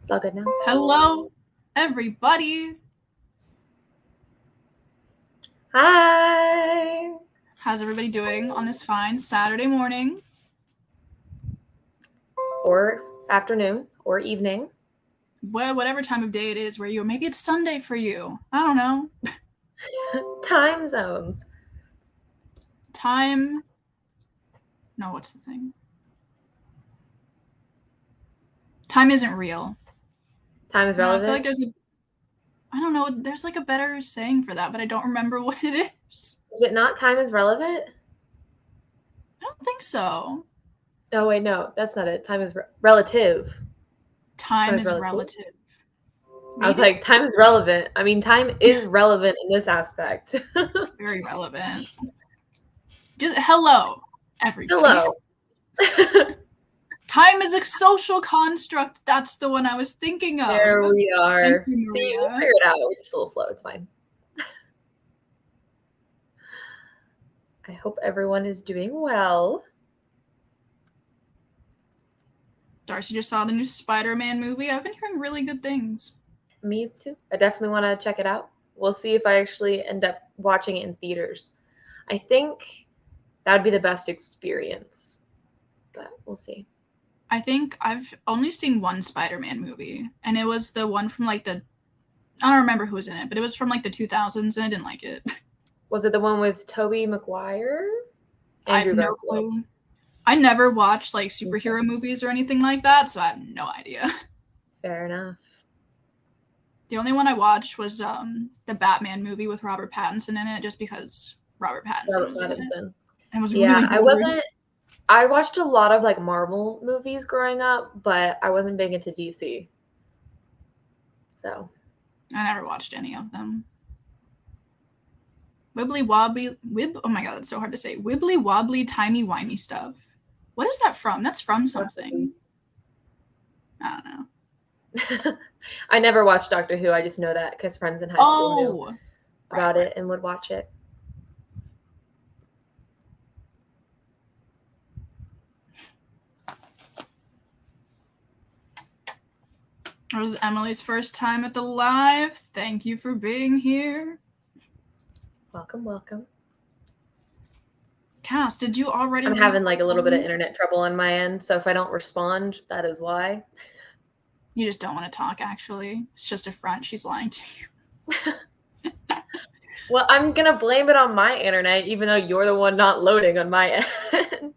It's all good now. Hello, everybody. Hi. How's everybody doing on this fine Saturday morning? Or afternoon or evening. Well, whatever time of day it is where you, or maybe it's Sunday for you. I don't know. Time zones. Time. No, what's the thing? Time isn't real. Time is relevant. I feel like there's a. I don't know. There's like a better saying for that, but I don't remember what it is. Is it not time is relevant? I don't think so. Oh, wait, no. That's not it. Time is relative. Time is relative. Maybe? I was like, time is relevant. I mean, time is relevant in this aspect. Very relevant. Just hello, everybody. Hello. Time is a social construct. That's the one I was thinking of. There we are. Thank you, Maria. See, we'll figure it out. We're just a little slow. It's fine. I hope everyone is doing well. Darcy just saw the new Spider-Man movie. I've been hearing really good things. Me too. I definitely want to check it out. We'll see if I actually end up watching it in theaters. I think that would be the best experience, but we'll see. I think I've only seen one Spider-Man movie, and it was the one from like I don't remember who was in it, but it was from like the 2000s, and I didn't like it. Was it the one with Tobey Maguire? I have no clue. I never watched like superhero movies or anything like that, so I have no idea. Fair enough. The only one I watched was the Batman movie with Robert Pattinson in it, just because Robert Pattinson was in it. And it was really boring. I watched a lot of like Marvel movies growing up, but I wasn't big into DC. So I never watched any of them. Wibbly wobbly oh my god, that's so hard to say. Wibbly wobbly timey wimey stuff. What is that from? That's from something. I don't know. I never watched Doctor Who. I just know that because friends in high school knew about it and would watch it. It was Emily's first time at the live. Thank you for being here. Welcome, welcome. Cass, did you already? I'm having like a little bit of internet trouble on my end, so if I don't respond, that is why. You just don't want to talk, actually. It's just a front. She's lying to you. Well, I'm going to blame it on my internet, even though you're the one not loading on my end.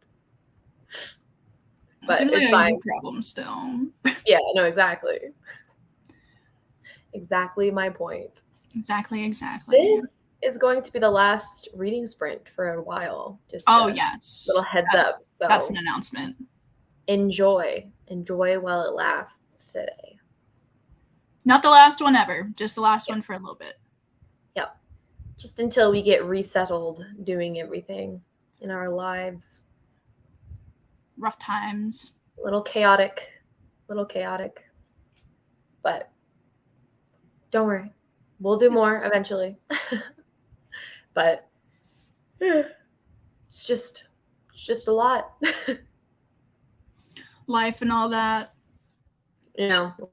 But seems like a problem still. Yeah, no, exactly. Exactly my point. Exactly. This is going to be the last reading sprint for a while. Just yes. Little heads up. So that's an announcement. Enjoy while it lasts today. Not the last one ever, just the last one for a little bit. Yep. Just until we get resettled doing everything in our lives. Rough times. A little chaotic. But don't worry. We'll do more eventually. But it's just a lot. Life and all that.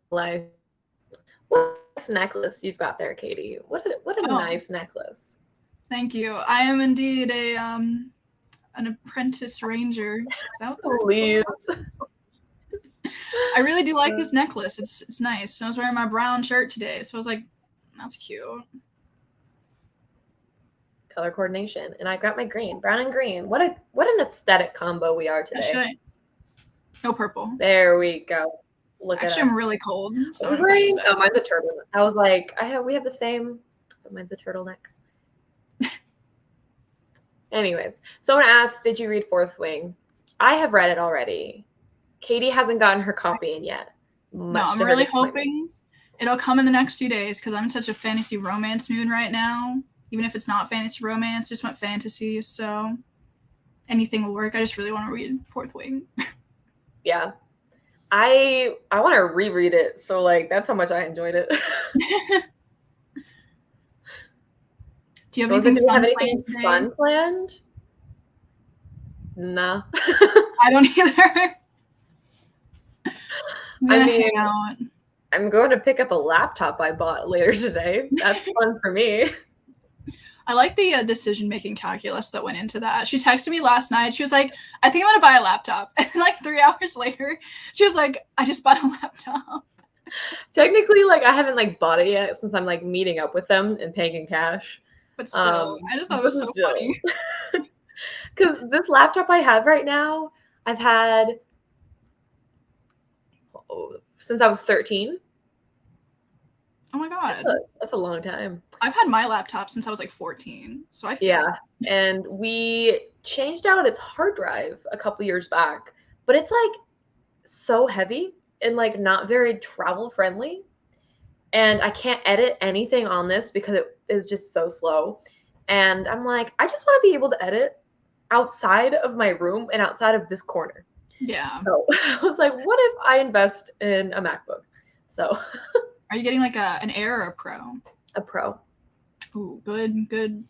Life. What nice necklace you've got there, Katie. What a nice necklace. Thank you. I am indeed an apprentice ranger. Is that what the Please. I really do like this necklace. It's nice. I was wearing my brown shirt today, so I was like, that's cute. Color coordination. And I got my green. Brown and green. What an aesthetic combo we are today. No purple. There we go. Look Actually, at us. I'm really cold. So green. Oh, mine's a turtleneck. I was like, we have the same, but mine's a turtleneck. Anyways, someone asked, did you read Fourth Wing? I have read it already. Katie hasn't gotten her copy in yet. No, I'm really hoping it'll come in the next few days because I'm in such a fantasy romance mood right now. Even if it's not fantasy romance, just want fantasy. So anything will work. I just really want to read Fourth Wing. Yeah. I want to reread it. So like that's how much I enjoyed it. Do you have anything fun planned? Nah. I don't either. I'm gonna hang out. I'm going to pick up a laptop I bought later today. That's fun for me. I like the decision-making calculus that went into that. She texted me last night. She was like, I think I'm going to buy a laptop. And like 3 hours later, she was like, I just bought a laptop. Technically, like, I haven't, like, bought it yet since I'm, like, meeting up with them and paying in cash. But still, I just thought it was so funny. Because this laptop I have right now, I've had since I was 13. Oh my god. That's a long time. I've had my laptop since I was like 14. So I feel it. And we changed out its hard drive a couple years back, but it's like so heavy and like not very travel friendly. And I can't edit anything on this because it is just so slow. And I'm like, I just want to be able to edit outside of my room and outside of this corner. Yeah. So I was like, what if I invest in a MacBook? So are you getting like an Air or a Pro? A Pro. Ooh, good,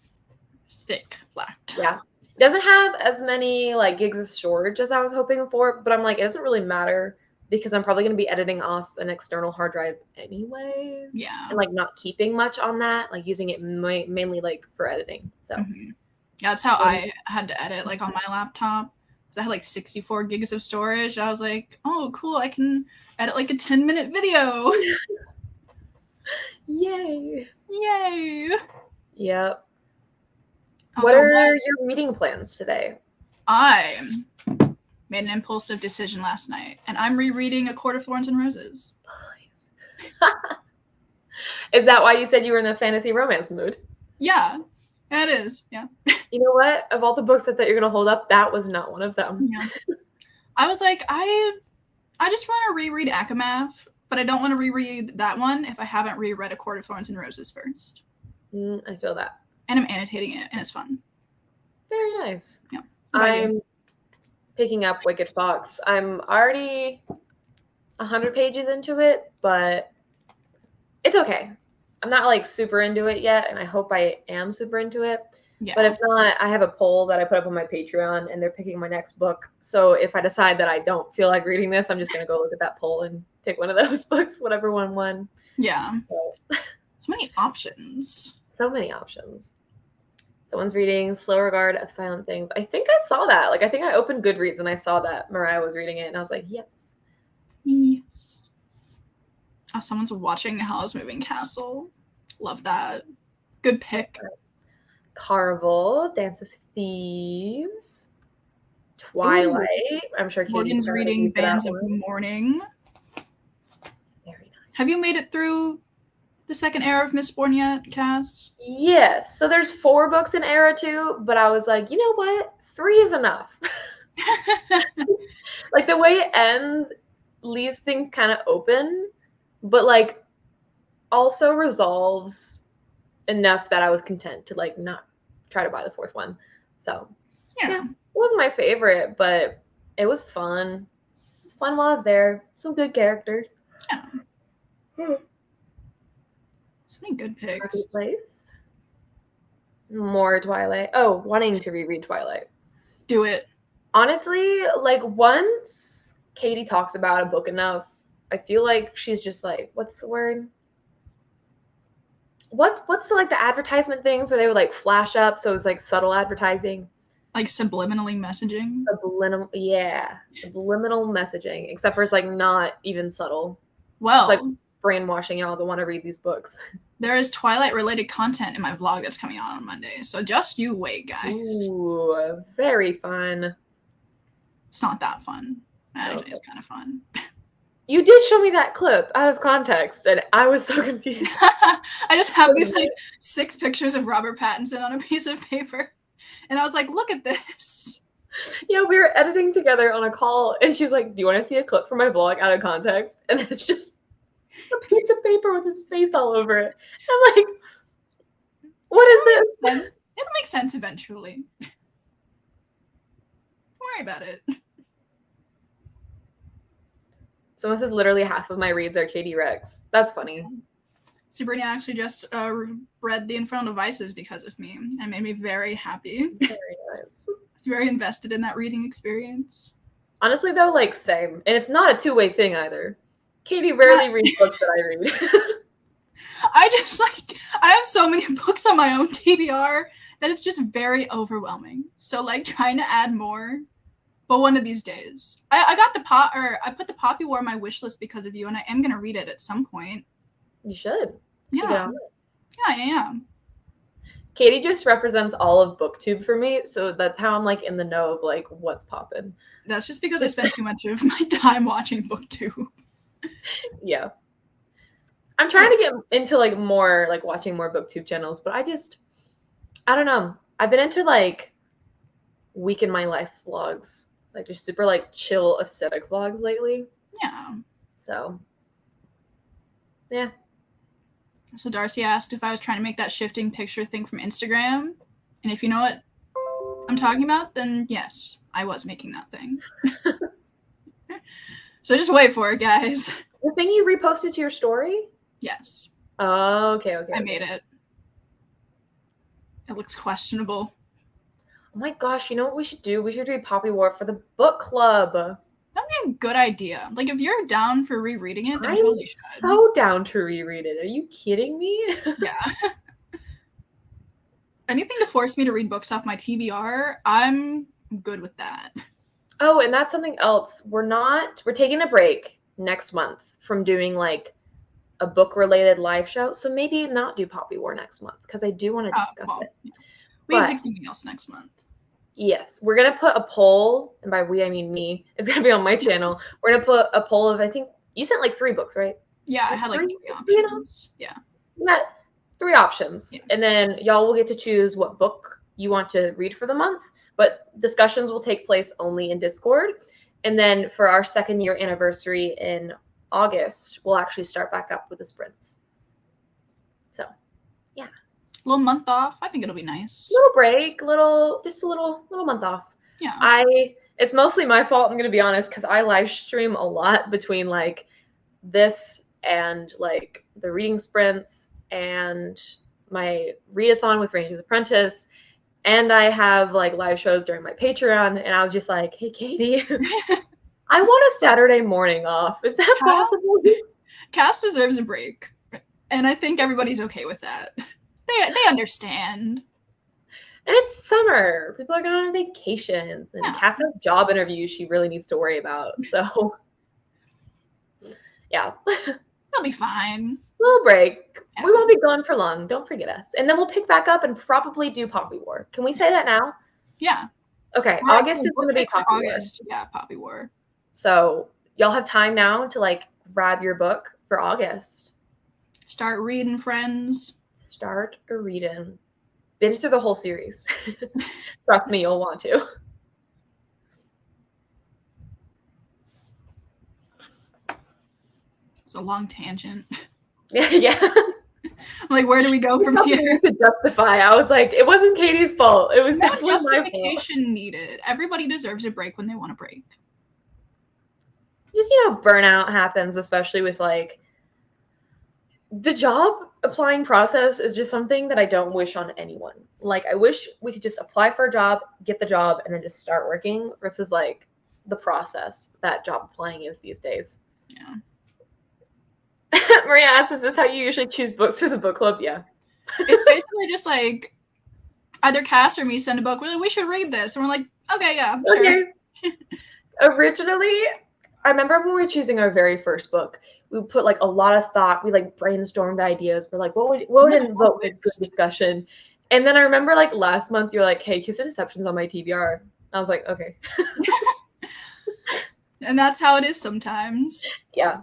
thick laptop. Yeah. It doesn't have as many like gigs of storage as I was hoping for, but I'm like, it doesn't really matter because I'm probably going to be editing off an external hard drive anyways. Yeah. And like not keeping much on that, like using it mainly like for editing. So yeah, that's how I had to edit like on my laptop. I had like 64 gigs of storage. I was like, oh, cool. I can edit like a 10-minute video. Yay. Yep. What are your reading plans today? I made an impulsive decision last night, and I'm rereading A Court of Thorns and Roses. Is that why you said you were in the fantasy romance mood? Yeah, it is. Yeah. You know what? Of all the books that you're going to hold up, that was not one of them. Yeah. I was like, I just want to reread Akamath, but I don't want to reread that one if I haven't reread A Court of Thorns and Roses first. I feel that. And I'm annotating it, and it's fun. Very nice. Yeah. I'm picking up Wicked Fox. I'm already 100 pages into it, but it's okay. I'm not like super into it yet, and I hope I am super into it. Yeah. But if not, I have a poll that I put up on my Patreon, and they're picking my next book. So if I decide that I don't feel like reading this, I'm just going to go look at that poll and pick one of those books, whatever one won. Yeah. So many options. So many options. Someone's reading Slow Regard of Silent Things. I think I saw that. Like, I think I opened Goodreads and I saw that Mariah was reading it, and I was like, yes. Yes. Oh, someone's watching Howl's Moving Castle. Love that. Good pick. Carvel, Dance of Thieves, Twilight. Ooh. I'm sure Morgan's reading Bands of Morning. Very nice. Have you made it through the second era of Mistborn yet, Cass? Yes. So there's 4 books in Era 2, but I was like, you know what? 3 is enough. Like, the way it ends leaves things kind of open, but like also resolves enough that I was content to like not try to buy the 4th one. So yeah, it wasn't my favorite, but it was fun. It was fun while I was there. Some good characters. Yeah. So many good picks. Place. More Twilight. Oh, wanting to reread Twilight. Do it. Honestly, like once Katie talks about a book enough, I feel like she's just like, what's the word? What's the like the advertisement things where they would like flash up, so it was like subtle advertising, like subliminally messaging. Subliminal messaging, except for it's like not even subtle. Well, it's like brainwashing y'all to want to read these books. There is Twilight related content in my vlog that's coming out on Monday, so just you wait, guys. Ooh, very fun. It's not that fun. Actually, it's kind of fun. You did show me that clip out of context, and I was so confused. I just have these like 6 pictures of Robert Pattinson on a piece of paper, and I was like, "Look at this." Yeah, we were editing together on a call, and she's like, "Do you want to see a clip from my vlog out of context?" And it's just a piece of paper with his face all over it. I'm like, "What is this?" It'll make sense eventually. Don't worry about it. Someone says literally half of my reads are Katie Rex. That's funny. Sabrina actually just read The Infernal Devices because of me and made me very happy. Very nice. I was very invested in that reading experience. Honestly, though, like, same. And it's not a 2-way thing either. Katie rarely reads books that I read. I have so many books on my own TBR that it's just very overwhelming. So like trying to add more. But one of these days. I put the Poppy War on my wish list because of you, and I am gonna read it at some point. You should. Yeah. Yeah, I am. Katie just represents all of BookTube for me, so that's how I'm like in the know of like what's poppin'. That's just because I spend too much of my time watching BookTube. Yeah. I'm trying to get into like more like watching more BookTube channels, but I don't know. I've been into like week in my life vlogs, like just super like chill aesthetic vlogs lately. Yeah. So yeah. So Darcy asked if I was trying to make that shifting picture thing from Instagram. And if you know what I'm talking about, then yes, I was making that thing. So just wait for it, guys. The thing you reposted to your story? Yes. Oh, okay. I made it. It looks questionable. Oh my gosh, you know what we should do? We should do Poppy War for the book club. That'd be a good idea. Like, if you're down for rereading it, then I'm totally should. so down to reread it. Are you kidding me? Yeah. Anything to force me to read books off my TBR, I'm good with that. Oh, and that's something else. We're taking a break next month from doing like a book-related live show. So maybe not do Poppy War next month because I do want to discuss it. We can pick something else next month. Yes, we're going to put a poll, and by we, I mean me. It's going to be on my channel. We're going to put a poll of, I think, you sent like 3 books, right? Yeah, I had like 3 options. Yeah. We got 3 options. Yeah. And then y'all will get to choose what book you want to read for the month. But discussions will take place only in Discord. And then for our 2nd year anniversary in August, we'll actually start back up with the sprints. So, yeah. A little month off. I think it'll be nice. Little break, just a little month off. Yeah. It's mostly my fault, I'm going to be honest, because I live stream a lot between like this and like the reading sprints and my readathon with Ranger's Apprentice. And I have like live shows during my Patreon. And I was just like, hey, Katie, I want a Saturday morning off. Is that possible? Cass deserves a break. And I think everybody's okay with that. They understand. And it's summer. People are going on vacations. And Cass has job interviews she really needs to worry about. So, yeah. They'll be fine. Little break. Yeah. We won't be gone for long. Don't forget us. And then we'll pick back up and probably do Poppy War. Can we say that now? Yeah. Okay. August is going to be Poppy War. Yeah, Poppy War. So y'all have time now to like grab your book for August. Start reading, friends. Start reading. Binge through the whole series. Trust me, you'll want to. It's a long tangent. Yeah. I'm like, where do we go from here? To justify, I was like, it wasn't Katie's fault. It was definitely my fault. Justification needed. Everybody deserves a break when they want a break. Just, burnout happens, especially with like the job applying process is just something that I don't wish on anyone. Like, I wish we could just apply for a job, get the job, and then just start working versus like the process that job applying is these days. Yeah. Maria asks, is this how you usually choose books for the book club? Yeah. It's basically just like either Cass or me send a book. We're like, we should read this. And we're like, okay, yeah, sure. Okay. Originally, I remember when we were choosing our very first book, we put like a lot of thought. We like brainstormed ideas. We're like, what would invoke a good discussion? And then I remember like last month, you're like, hey, Kiss of Deception's on my TBR. I was like, okay. And that's how it is sometimes. Yeah.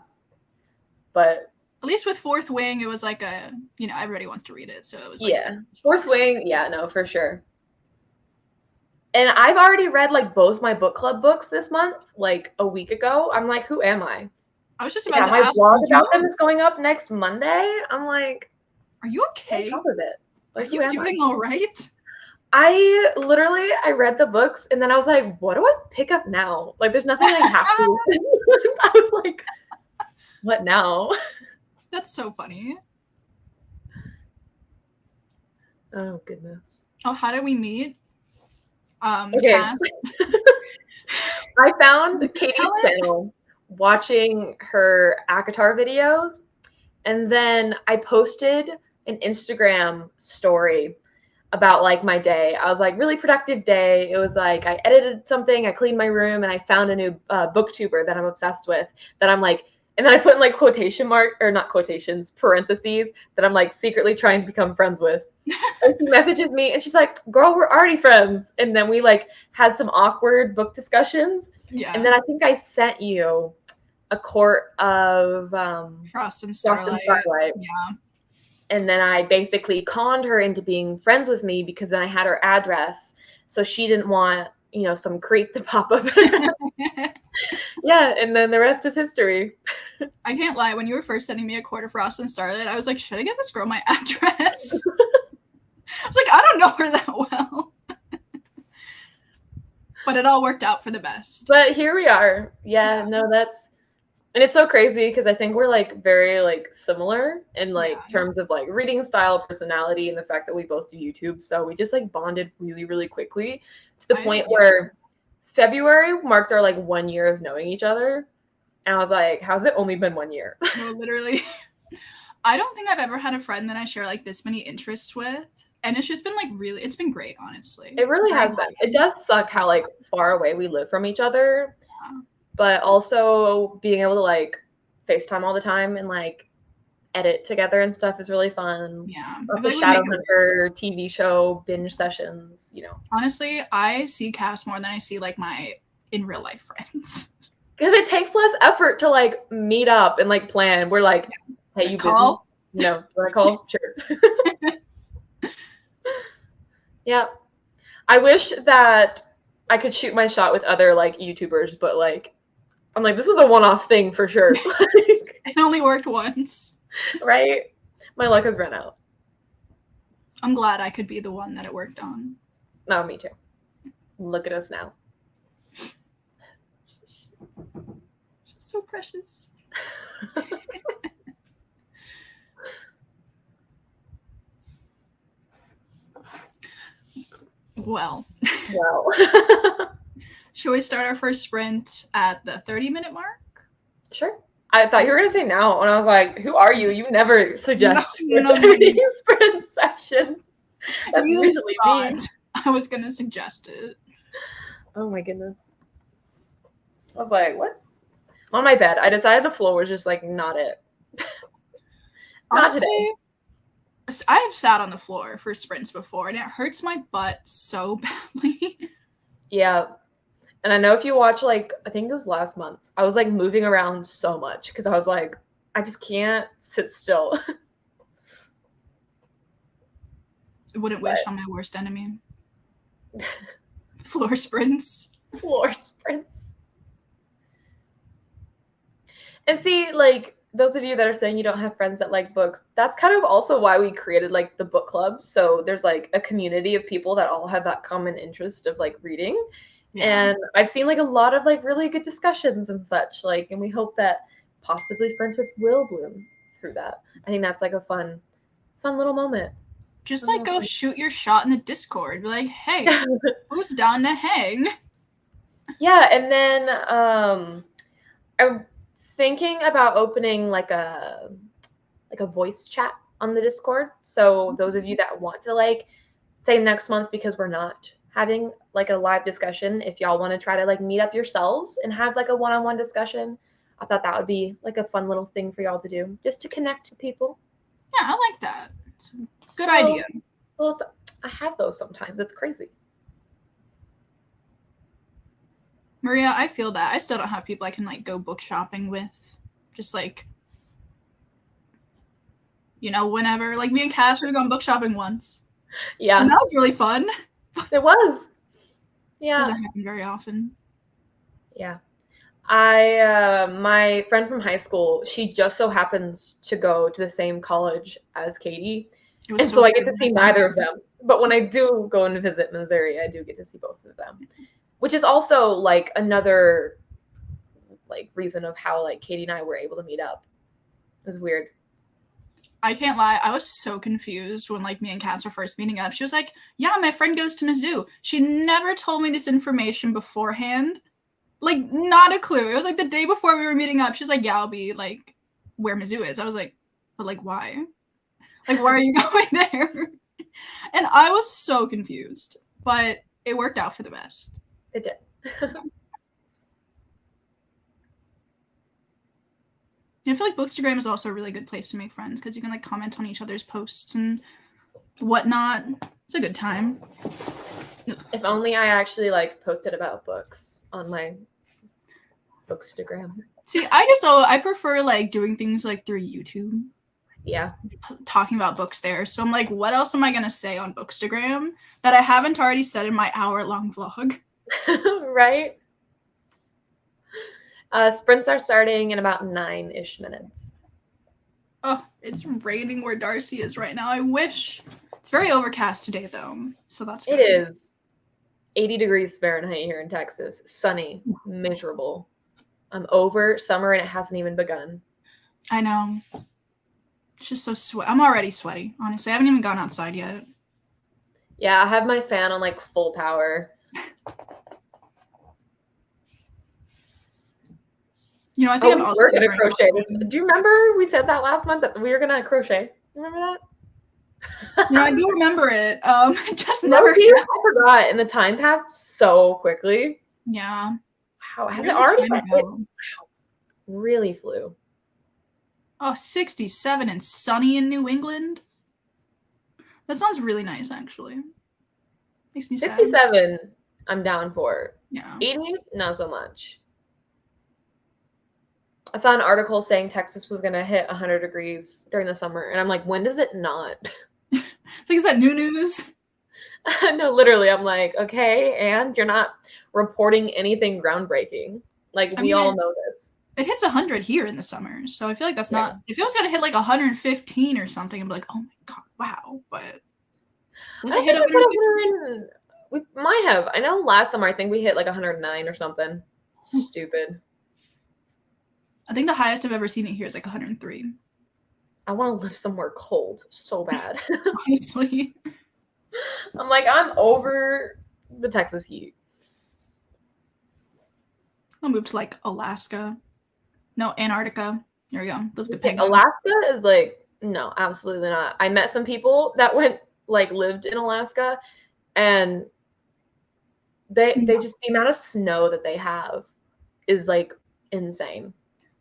But at least with Fourth Wing, it was like everybody wants to read it. So it was like, yeah. Fourth Wing, yeah, no, for sure. And I've already read like both my book club books this month, like a week ago. I'm like, who am I? I was just about to my ask. My blog about them is going up next Monday. I'm like, are you okay? On top of it. Like, are you doing all right? I read the books and then I was like, what do I pick up now? Like, there's nothing I have to. I was like, what now? That's so funny. Oh, goodness. Oh, how did we meet? Okay. I found Katie's channel watching her ACOTAR videos, and then I posted an Instagram story about like my day. I was like, really productive day. It was like I edited something, I cleaned my room, and I found a new booktuber that I'm obsessed with. That I'm like, and then I put in like quotation mark or not quotations, parentheses that I'm like secretly trying to become friends with. And she messages me and she's like, "Girl, we're already friends." And then we like had some awkward book discussions. Yeah. And then I think I sent you a Court of Frost and Starlight. Yeah. And then I basically conned her into being friends with me because then I had her address. So she didn't want, some creep to pop up. Yeah, and then the rest is history. I can't lie. When you were first sending me a Court of Frost and Starlight, I was like, should I get this girl my address? I was like, I don't know her that well. But it all worked out for the best. But here we are. Yeah. No, and it's so crazy because I think we're like very like similar in like terms of like reading style, personality, and the fact that we both do YouTube. So we just like bonded really, really quickly to the point where February marked our like 1 year of knowing each other. And I was like, how's it only been 1 year? No, literally. I don't think I've ever had a friend that I share like this many interests with. And it's just been like it's been great, honestly. It really has been. It does suck how like far away we live from each other. Yeah. But also being able to like FaceTime all the time and like edit together and stuff is really fun. Yeah. The Shadowhunter TV show binge sessions, Honestly, I see Cass more than I see like my in real life friends. Because it takes less effort to like meet up and like plan. We're like, hey, you call? Busy? No, do I call? Sure. Yeah. I wish that I could shoot my shot with other like YouTubers, but like I'm like, this was a one-off thing for sure. It only worked once. Right? My luck has run out. I'm glad I could be the one that it worked on. No, me too. Look at us now. She's so precious. Well. Should we start our first sprint at the 30-minute mark? Sure. I thought you were going to say now, and I was like, who are you? You never suggest a 30 sprint session. That's usually me. I was going to suggest it. Oh my goodness. I was like, what? On my bed. I decided the floor was just like not it. Honestly, I have sat on the floor for sprints before, and it hurts my butt so badly. Yeah. And I know if you watch, like, I think it was last month, I was, like, moving around so much because I was like, I just can't sit still. Wouldn't wish on my worst enemy. Floor sprints. Floor sprints. And see, like, those of you that are saying you don't have friends that like books, that's kind of also why we created, like, the book club. So there's, like, a community of people that all have that common interest of, like, reading. Yeah. And I've seen like a lot of like really good discussions and such, like, and we hope that possibly friendship will bloom through that. I think that's like a fun little moment. Just like go shoot your shot in the Discord. Be like, hey, who's down to hang? Yeah, and then I'm thinking about opening like a voice chat on the Discord. So those of you that want to like say next month, because we're not having like a live discussion, if y'all want to try to like meet up yourselves and have like a one-on-one discussion, I thought that would be like a fun little thing for y'all to do, just to connect to people. Yeah, I like that. It's a good idea. Well, I have those sometimes. It's crazy. Maria, I feel that. I still don't have people I can like go book shopping with. Just like, whenever. Like me and Cass were going book shopping once. Yeah. And that was really fun. It was. Yeah. Doesn't happen very often. Yeah. My friend from high school, she just so happens to go to the same college as Katie. And so I get to see neither of them. But when I do go and visit Missouri, I do get to see both of them. Which is also like another like reason of how like Katie and I were able to meet up. It was weird. I can't lie. I was so confused when like me and Cass were first meeting up. She was like, yeah, my friend goes to Mizzou. She never told me this information beforehand. Like, not a clue. It was like the day before we were meeting up. She's like, yeah, I'll be like where Mizzou is. I was like, but like, why? Like, why are you going there? And I was so confused, but it worked out for the best. It did. I feel like Bookstagram is also a really good place to make friends because you can like comment on each other's posts and whatnot. It's a good time. If only I actually like posted about books on my Bookstagram. See, I prefer like doing things like through YouTube. Yeah. Talking about books there. So I'm like, what else am I going to say on Bookstagram that I haven't already said in my hour-long vlog? Right? Sprints are starting in about 9-ish minutes. Oh, it's raining where Darcy is right now. I wish. It's very overcast today, though. So that's good. It is 80 degrees Fahrenheit here in Texas. Sunny, miserable. I'm over summer and it hasn't even begun. I know. It's just so sweaty. I'm already sweaty, honestly. I haven't even gone outside yet. Yeah, I have my fan on like full power. You know, I think we're gonna crochet this. Do you remember we said that last month that we were gonna crochet? Remember that? No, I do remember it. Just never. I forgot, and the time passed so quickly. Yeah. Wow, has it already? Really flew. Oh, 67 and sunny in New England. That sounds really nice, actually. Makes me 67, sad. I'm down for. Yeah. 80, not so much. I saw an article saying Texas was going to hit 100 degrees during the summer. And I'm like, when does it not? Is that new news? No, literally. I'm like, okay. And you're not reporting anything groundbreaking. Like, we all know this. It hits 100 here in the summer. So I feel like that's not, if it was going to hit like 115 or something, I'd be like, oh my God, wow. But does it hit 100? We might have. I know last summer, I think we hit like 109 or something. Stupid. I think the highest I've ever seen it here is like 103. I want to live somewhere cold so bad. Honestly. I'm like, I'm over the Texas heat. I'll move to like Alaska. No, Antarctica. There we go. Live the penguins. Alaska is like, no, absolutely not. I met some people that lived in Alaska, and they just, the amount of snow that they have is like insane.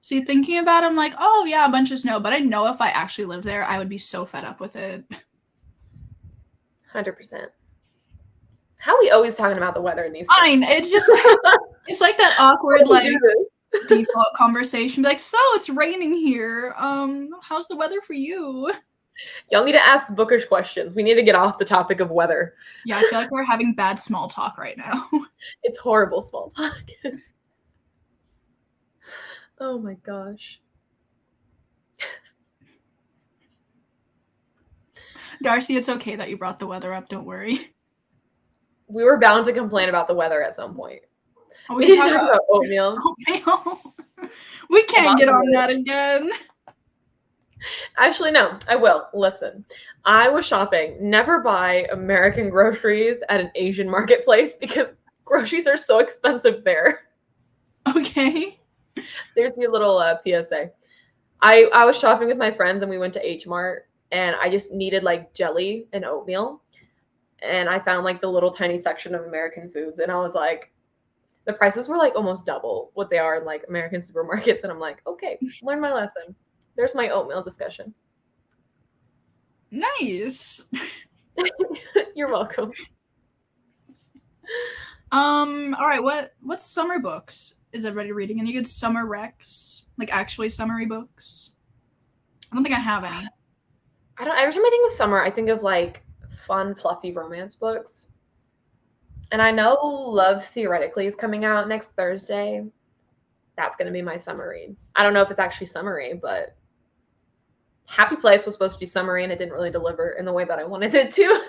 See, thinking about it, I'm like, oh yeah, a bunch of snow. But I know if I actually lived there, I would be so fed up with it. 100%. How are we always talking about the weather in these? Fine. It's just it's like that awkward like default conversation. Be like, so it's raining here. How's the weather for you? Y'all need to ask Bookish questions. We need to get off the topic of weather. Yeah, I feel like we're having bad small talk right now. It's horrible small talk. Oh my gosh. Darcy, it's okay that you brought the weather up. Don't worry. We were bound to complain about the weather at some point. We can talk about oatmeal. We can't get on that again. Actually, no, I will. Listen, I was shopping. Never buy American groceries at an Asian marketplace because groceries are so expensive there. Okay. There's your little PSA. I was shopping with my friends and we went to H Mart and I just needed like jelly and oatmeal. And I found like the little tiny section of American foods. And I was like, the prices were like almost double what they are in like American supermarkets. And I'm like, okay, learn my lesson. There's my oatmeal discussion. Nice. You're welcome. All right, what's summer books is everybody reading? Any good summer recs? Like actually summery books? I don't think I have any. Every time I think of summer, I think of like fun, fluffy romance books. And I know Love Theoretically is coming out next Thursday. That's going to be my summer read. I don't know if it's actually summery, but Happy Place was supposed to be summery and it didn't really deliver in the way that I wanted it to.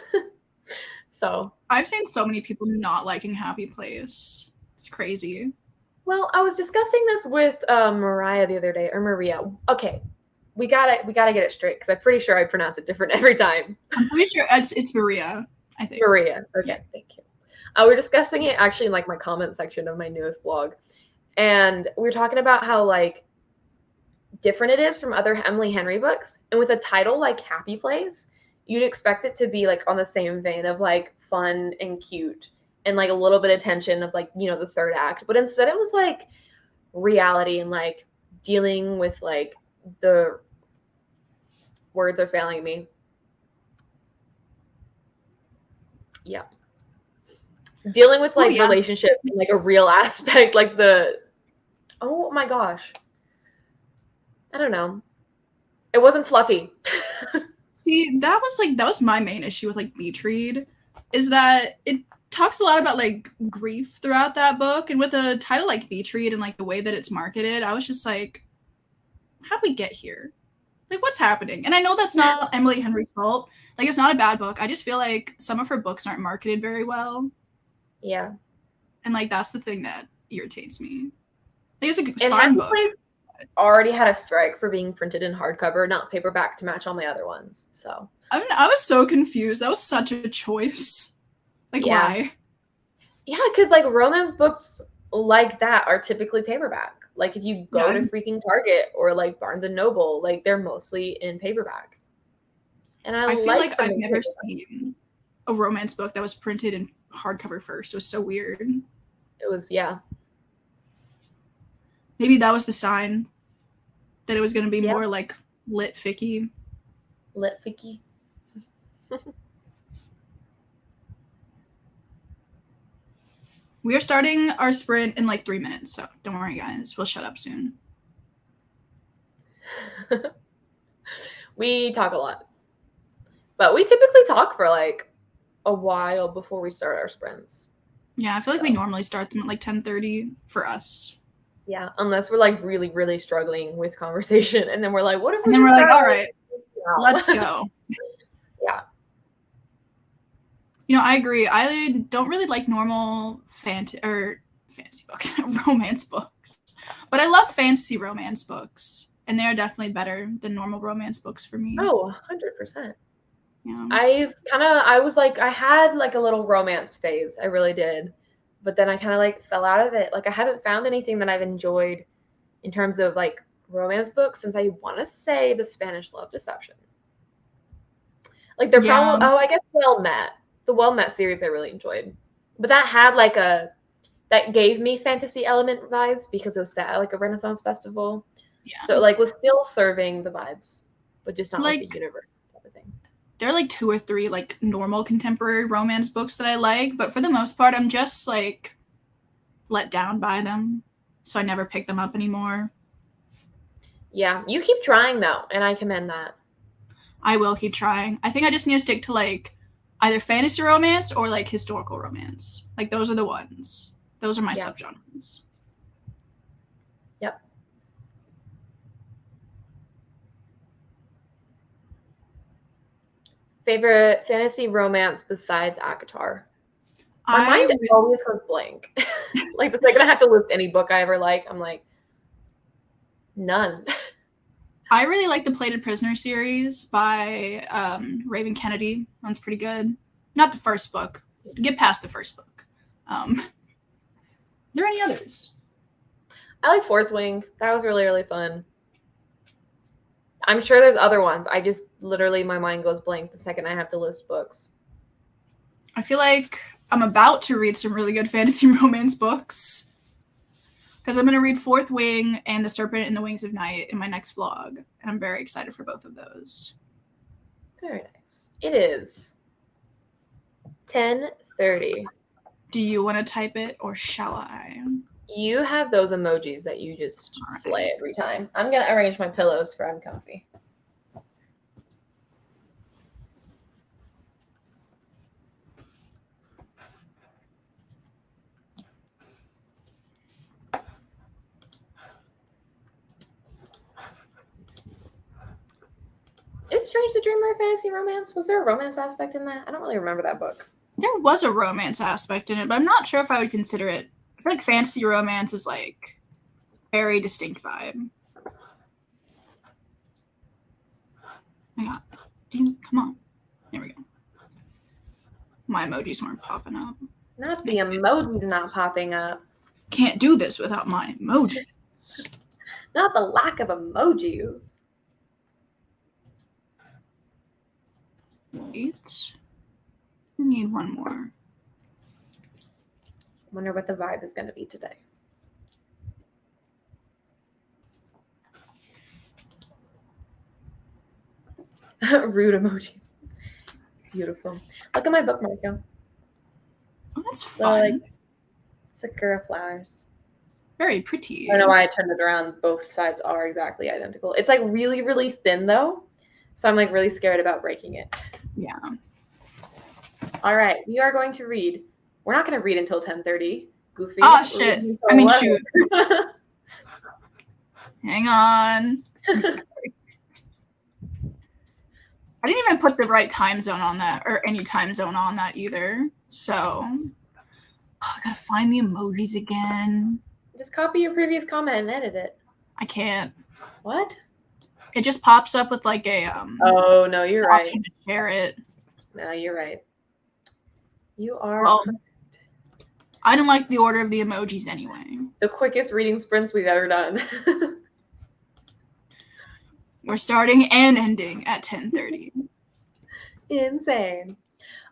So I've seen so many people not liking Happy Place. It's crazy. Well, I was discussing this with Mariah the other day, or Maria. Okay, we gotta get it straight because I'm pretty sure I pronounce it different every time. I'm pretty sure it's Maria, I think. Maria. Okay, yeah. Thank you. We're discussing it actually in like my comment section of my newest blog. and we were talking about how like different it is from other Emily Henry books. And with a title like Happy Place, you'd expect it to be like on the same vein of like fun and cute and like a little bit of tension of like, you know, the third act. But instead it was like reality and like dealing with like the words are failing me. Yeah. Dealing with like relationships in like a real aspect, like the oh my gosh. I don't know. It wasn't fluffy. See, that was my main issue with like Beach Read, is that it talks a lot about like grief throughout that book, and with a title like Beach Read and like the way that it's marketed, I was just like, how'd we get here? Like, what's happening? And I know that's not Emily Henry's fault. Like, it's not a bad book. I just feel like some of her books aren't marketed very well. Yeah. And like that's the thing that irritates me. Like, it's a fine book. Already had a strike for being printed in hardcover, not paperback, to match all my other ones. So I was so confused. That was such a choice. Like, why? Yeah, because like romance books like that are typically paperback. Like if you go to freaking Target or like Barnes and Noble, like they're mostly in paperback. And I feel like I've never seen a romance book that was printed in hardcover first. It was so weird. It was, yeah. Maybe that was the sign that it was going to be more like lit ficky. Lit ficky. We are starting our sprint in like 3 minutes, so don't worry, guys. We'll shut up soon. We talk a lot. But we typically talk for like a while before we start our sprints. Yeah, I feel like we normally start them at like 10:30 for us. Yeah, unless we're like really, really struggling with conversation, and then we're like, "What if?" And then we're like, "All right, let's go." Yeah. You know, I agree. I don't really like normal fantasy books, romance books, but I love fantasy romance books, and they are definitely better than normal romance books for me. Oh, 100%. Yeah. I had like a little romance phase. I really did. But then I kind of like fell out of it. Like I haven't found anything that I've enjoyed in terms of like romance books since I want to say The Spanish Love Deception. Like they're probably, I guess Well Met. The Well Met series I really enjoyed. But that had like that gave me fantasy element vibes because it was set at like a Renaissance festival. Yeah. So it like was still serving the vibes, but just not like a universe type of thing. There are like 2 or 3 like normal contemporary romance books that I like, but for the most part I'm just like let down by them, so I never pick them up anymore. Yeah, you keep trying though, and I commend that. I will keep trying. I think I just need to stick to like either fantasy romance or like historical romance. Like those are the ones. Those are my subgenres. Yep. Favorite fantasy romance besides ACOTAR? My mind always goes blank. Like the second I have to list any book I ever like, I'm like, none. I really like the Plated Prisoner series by Raven Kennedy. One's pretty good. Not the first book. Get past the first book. Are there any others? I like Fourth Wing. That was really, really fun. I'm sure there's other ones. I just literally, my mind goes blank the second I have to list books. I feel like I'm about to read some really good fantasy romance books. Because I'm going to read Fourth Wing and The Serpent in the Wings of Night in my next vlog. And I'm very excited for both of those. Very nice. It is 10:30. Do you want to type it or shall I? You have those emojis that you just slay every time. I'm going to arrange my pillows for I'm comfy. Is Strange the Dreamer a fantasy romance? Was there a romance aspect in that? I don't really remember that book. There was a romance aspect in it, but I'm not sure if I would consider it. I feel like fantasy romance is like very distinct vibe. Hang on. Come on. There we go. My emojis weren't popping up. Not the emojis not popping up. Can't do this without my emojis. Not the lack of emojis. Wait. I need one more. Wonder what the vibe is going to be today. Rude emojis. Beautiful. Look at my bookmark, yo. Oh, that's fun. Like sakura flowers. Very pretty. I don't know why I turned it around. Both sides are exactly identical. It's like really, really thin though. So I'm like really scared about breaking it. Yeah. All right. We are going to read. We're not going to read until 10:30. Goofy. Oh, shit. I mean, shoot. Hang on. I'm so sorry. I didn't even put the right time zone on that, or any time zone on that either. So, I gotta find the emojis again. Just copy your previous comment and edit it. I can't. What? It just pops up with like a Oh no, you're right. option to share it. No, you're right. You are. Well, I didn't like the order of the emojis anyway. The quickest reading sprints we've ever done. We're starting and ending at 10:30. Insane.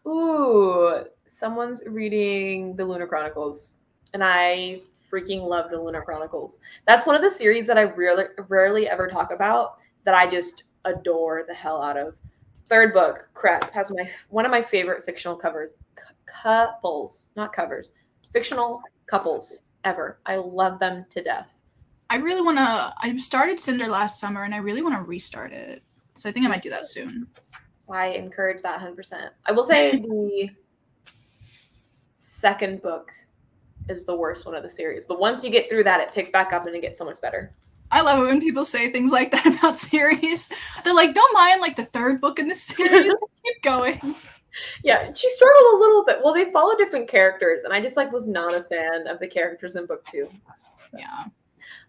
Ooh, someone's reading the Lunar Chronicles, and I freaking love the Lunar Chronicles. That's one of the series that I rarely ever talk about that I just adore the hell out of. Third book, Crest, has one of my favorite fictional couples, not covers, fictional couples ever. I love them to death. I started Cinder last summer and I really want to restart it. So I think I might do that soon. I encourage that 100%. I will say the second book is the worst one of the series. But once you get through that, it picks back up and it gets so much better. I love it when people say things like that about series. They're like, don't mind like the third book in the series. Keep going. Yeah, she struggled a little bit. Well, they follow different characters, and I just was not a fan of the characters in book 2. Yeah.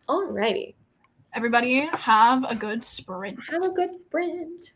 Alrighty. Everybody have a good sprint. Have a good sprint.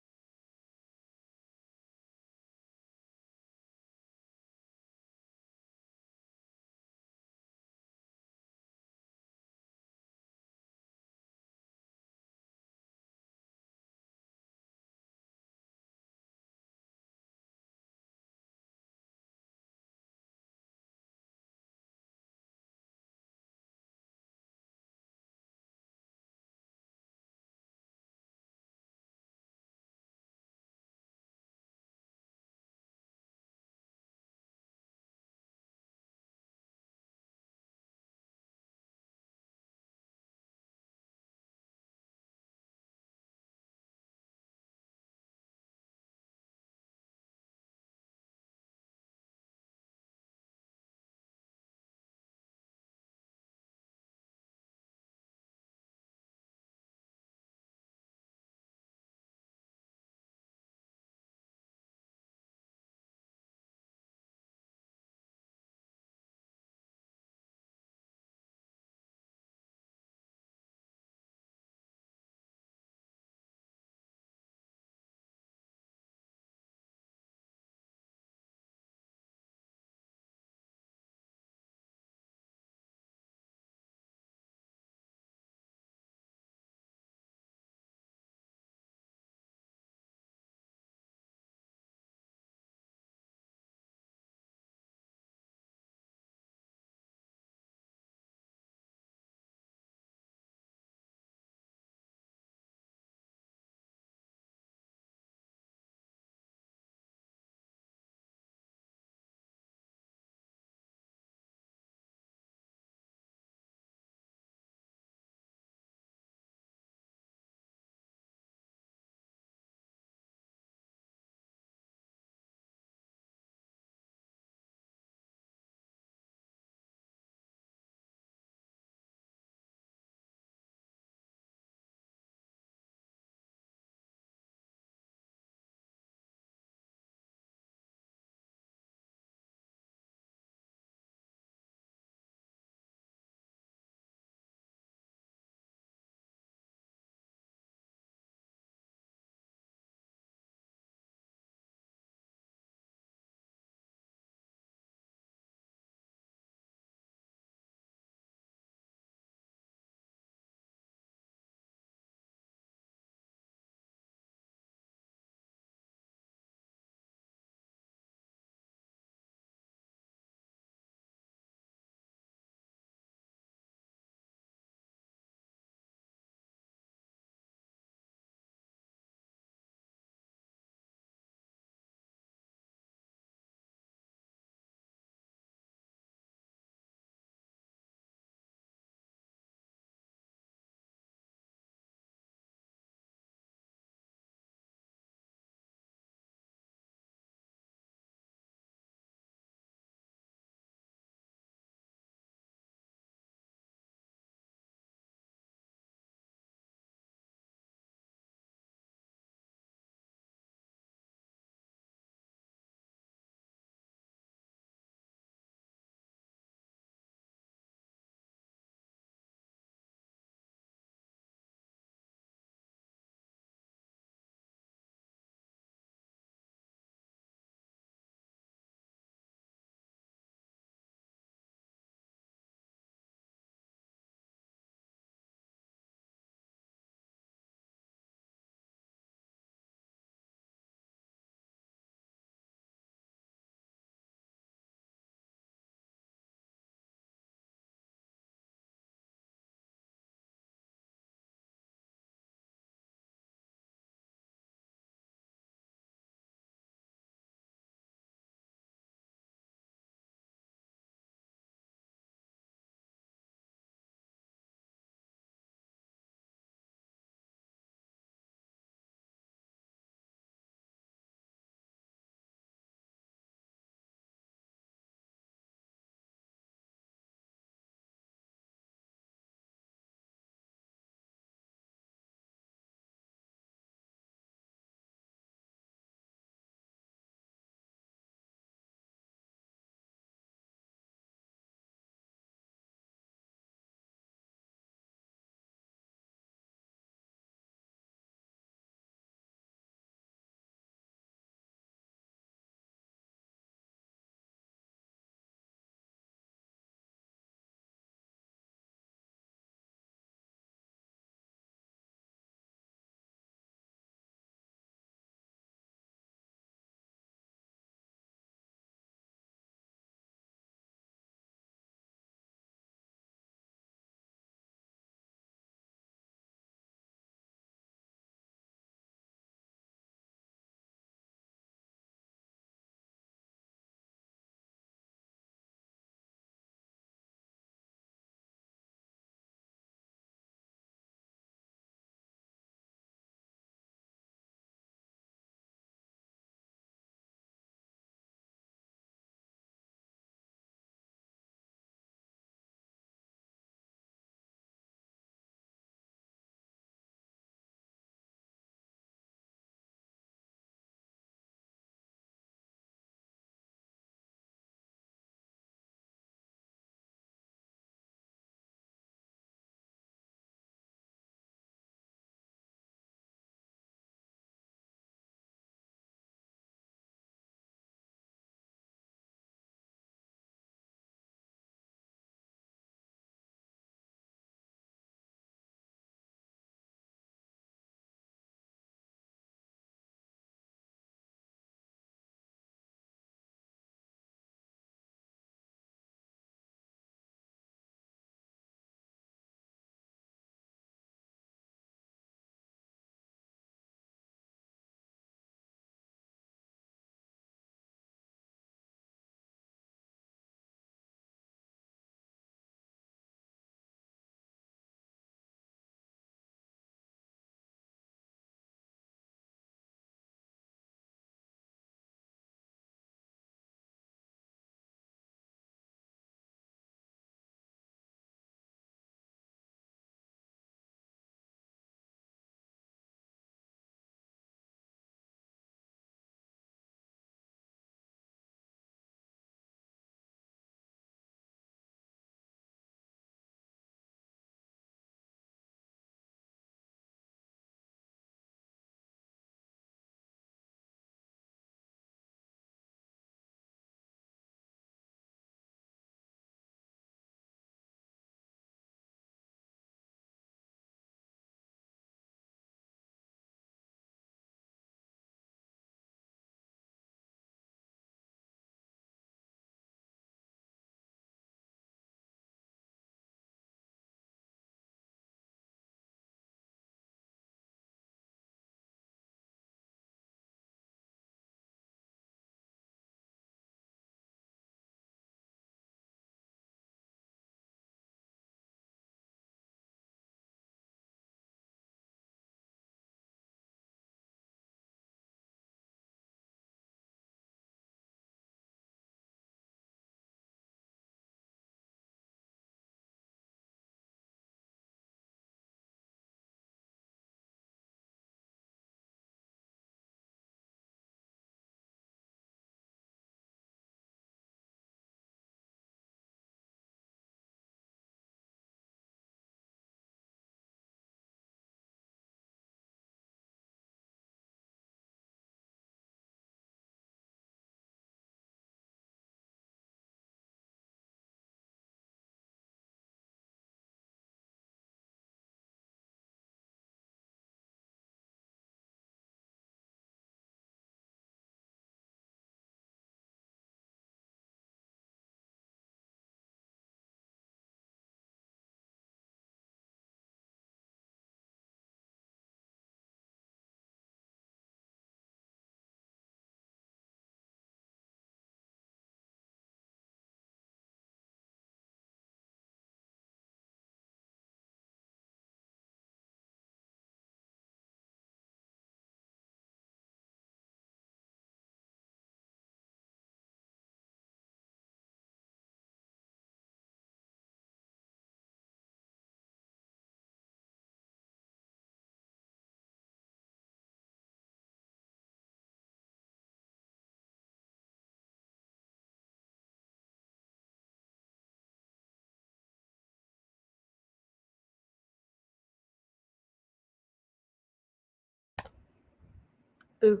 Boo.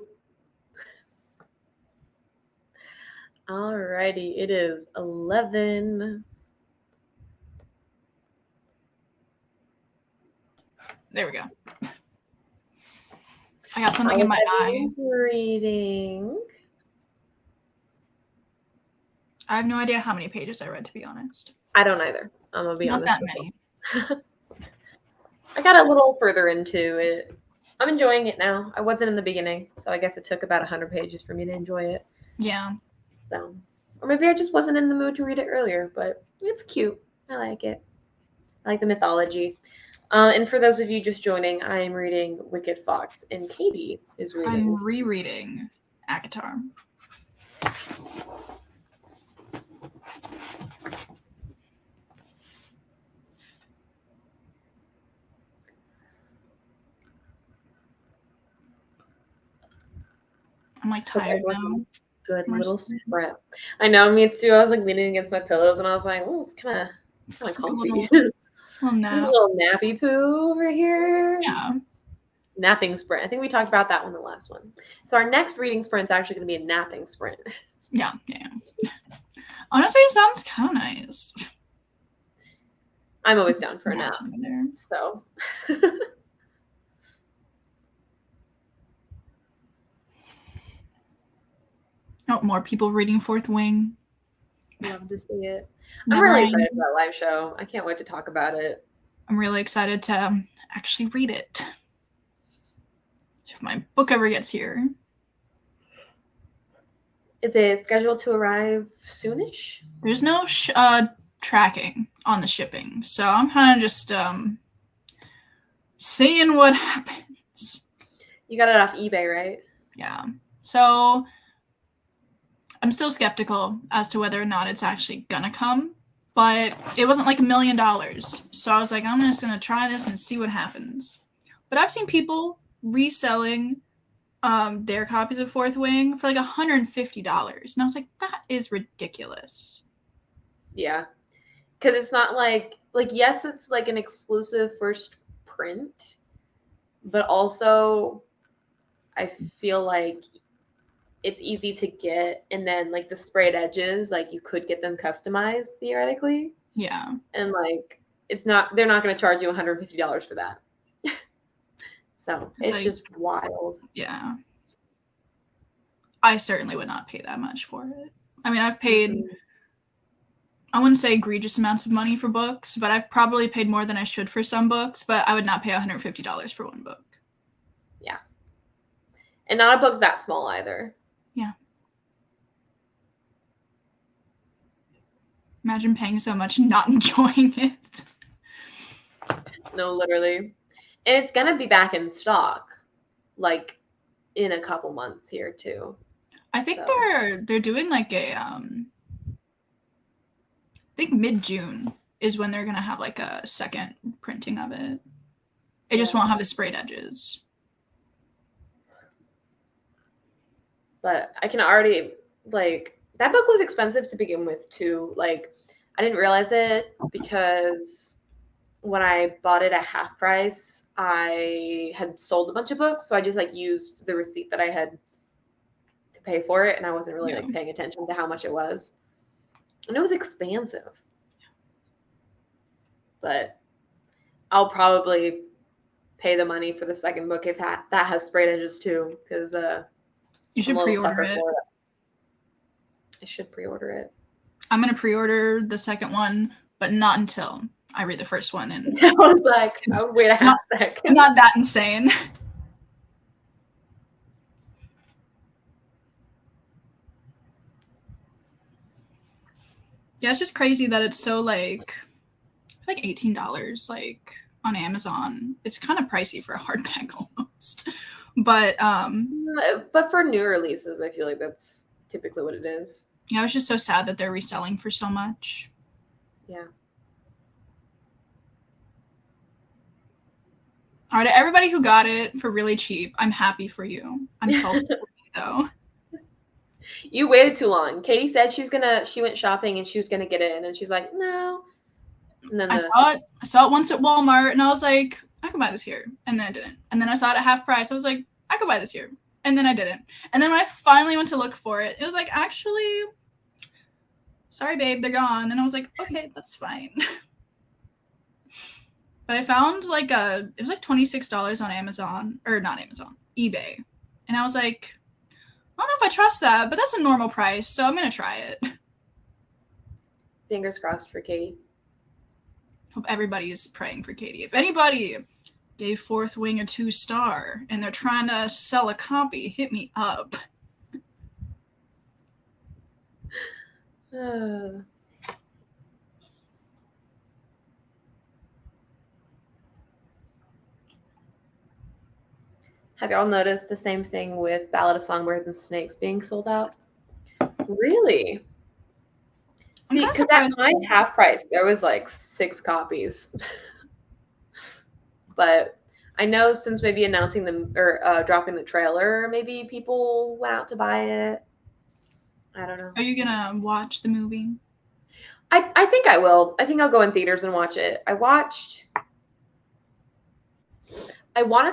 Alrighty, it is 11. There we go. I got something in my eye. Reading. I have no idea how many pages I read, to be honest. I don't either. I'm gonna be honest. Not that many. I got a little further into it. I'm enjoying it now. I wasn't in the beginning, so I guess it took about 100 pages for me to enjoy it. Yeah. So, or maybe I just wasn't in the mood to read it earlier, but it's cute. I like it. I like the mythology. And for those of you just joining, I am reading Wicked Fox, and Katie is reading. I'm rereading ACOTAR. I'm like tired now. Good little sprint. I know, me too. I was like leaning against my pillows, and I was like, "Oh, it's kind of comfy." Little nap. A little nappy poo over here. Yeah. Napping sprint. I think we talked about that one the last one. So our next reading sprint is actually going to be a napping sprint. Yeah. Honestly, it sounds kind of nice. I'm always down for a nap. So. Oh, more people reading Fourth Wing. Love to see it. I'm really excited for that live show. I can't wait to talk about it. I'm really excited to actually read it. If my book ever gets here. Is it scheduled to arrive soonish? There's no tracking on the shipping, so I'm kind of just seeing what happens. You got it off eBay, right? Yeah. So I'm still skeptical as to whether or not it's actually gonna come, but it wasn't like $1 million. So I was like, I'm just gonna try this and see what happens. But I've seen people reselling their copies of Fourth Wing for like $150. And I was like, that is ridiculous. Yeah. Because it's not like yes, it's like an exclusive first print, but also I feel like it's easy to get, and then like the sprayed edges, like you could get them customized theoretically. Yeah. And like they're not going to charge you $150 for that. So it's like, just wild. Yeah. I certainly would not pay that much for it. I mean, I've paid, I wouldn't say egregious amounts of money for books, but I've probably paid more than I should for some books, but I would not pay $150 for one book. Yeah. And not a book that small either. Yeah. Imagine paying so much and not enjoying it. No, literally. And it's gonna be back in stock, like in a couple months here too. I think they're doing like a I think mid-June is when they're gonna have like a second printing of it. It just won't have the sprayed edges. But I can already like that book was expensive to begin with too. Like I didn't realize it because when I bought it at half price, I had sold a bunch of books, so I just like used the receipt that I had to pay for it, and I wasn't really like paying attention to how much it was, and it was expensive. But I'll probably pay the money for the second book if that has sprayed edges too, because you should pre-order it. I should pre-order it. I'm gonna pre-order the second one, but not until I read the first one. And I was like, I would wait a half second. I'm not that insane. Yeah, it's just crazy that it's so like $18 like on Amazon. It's kind of pricey for a hardback almost. But for new releases, I feel like that's typically what it is. Yeah, it's just so sad that they're reselling for so much. Yeah. All right, to everybody who got it for really cheap, I'm happy for you. I'm salty for you, though. You waited too long. Katie said she went shopping and she was gonna get it, and then she's like, no. And then I saw it once at Walmart, and I was like, I could buy this here, and then I didn't. And then I saw it at half price. I was like, I could buy this here, And then I didn't. And then when I finally went to look for it, it was like, actually, sorry, babe, they're gone. And I was like, okay, that's fine. But I found like it was like $26 on Amazon, or not Amazon, eBay. And I was like, I don't know if I trust that, but that's a normal price, so I'm going to try it. Fingers crossed for Katie. Hope everybody is praying for Katie. If anybody gave Fourth Wing a 2-star and they're trying to sell a copy, hit me up. Have y'all noticed the same thing with Ballad of Songbirds and Snakes being sold out? Really? See, because at my half price, there was like 6 copies. But I know since maybe announcing them or dropping the trailer, maybe people went out to buy it. I don't know. Are you gonna watch the movie? I think I will. I think I'll go in theaters and watch it. I want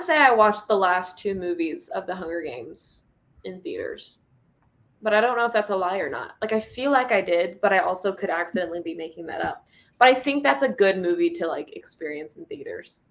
to say I watched the last 2 movies of the Hunger Games in theaters. But I don't know if that's a lie or not. Like, I feel like I did, but I also could accidentally be making that up. But I think that's a good movie to, like, experience in theaters.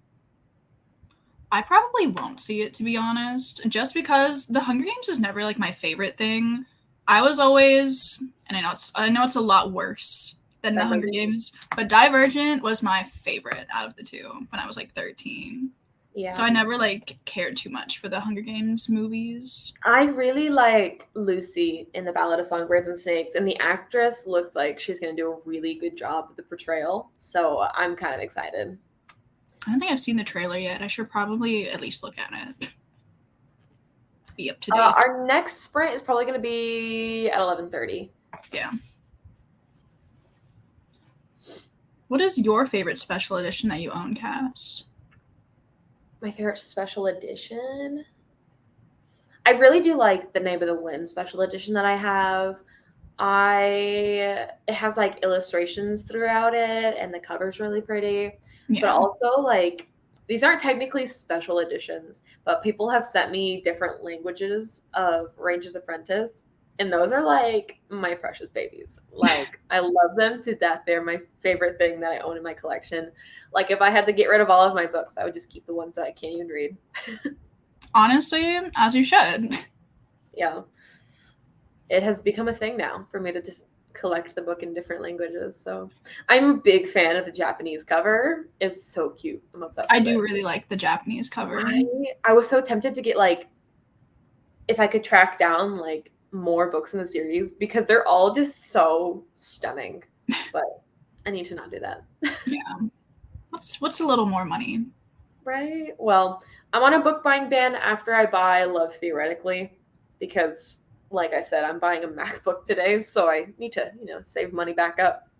I probably won't see it, to be honest, just because the Hunger Games is never, like, my favorite thing. I was always, and I know it's a lot worse than the Hunger Games, but Divergent was my favorite out of the 2 when I was, like, 13. Yeah. So I never, like, cared too much for the Hunger Games movies. I really like Lucy in The Ballad of Songbirds and Snakes, and the actress looks like she's going to do a really good job with the portrayal, so I'm kind of excited. I don't think I've seen the trailer yet. I should probably at least look at it. Be up to date. Our next sprint is probably going to be at 11:30. Yeah. What is your favorite special edition that you own, Cass? My favorite special edition? I really do like the Name of the Wind special edition that I have. It has like illustrations throughout it, and the cover's really pretty. Yeah. But also, like, these aren't technically special editions, but people have sent me different languages of Range's Apprentice, and those are like my precious babies. Like, I love them to death. They're my favorite thing that I own in my collection. Like, if I had to get rid of all of my books, I would just keep the ones that I can't even read. Honestly, as you should. Yeah. It has become a thing now for me to just collect the book in different languages. So I'm a big fan of the Japanese cover. It's so cute. I'm obsessed with it. I do really like the Japanese cover. I was so tempted to get, like, if I could track down, like, more books in the series, because they're all just so stunning. But I need to not do that. Yeah. What's a little more money? Right? Well, I'm on a book buying ban after I buy Love Theoretically, because, like I said, I'm buying a MacBook today, so I need to, save money back up.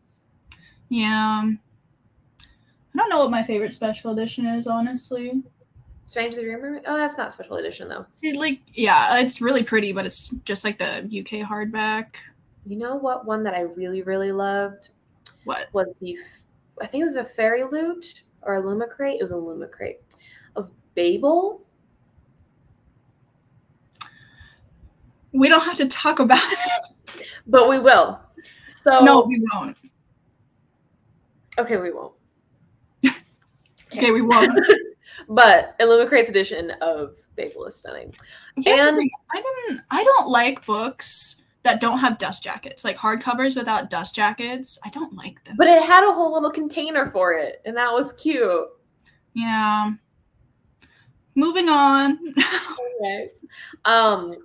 Yeah. I don't know what my favorite special edition is, honestly. Strange the Dreamer? Oh, that's not special edition, though. See, like, yeah, it's really pretty, but it's just like the UK hardback. You know what one that I really, really loved? What? Was I think it was a Fairy Loot or a Lumicrate. It was a Lumicrate of Babel. We don't have to talk about it. But we will. So no, we won't. Okay, we won't. Okay, we won't. But Illumicrate's edition of Babel is stunning. Here's the thing. I don't like books that don't have dust jackets, like hardcovers without dust jackets. I don't like them. But it had a whole little container for it, and that was cute. Yeah. Moving on. Okay.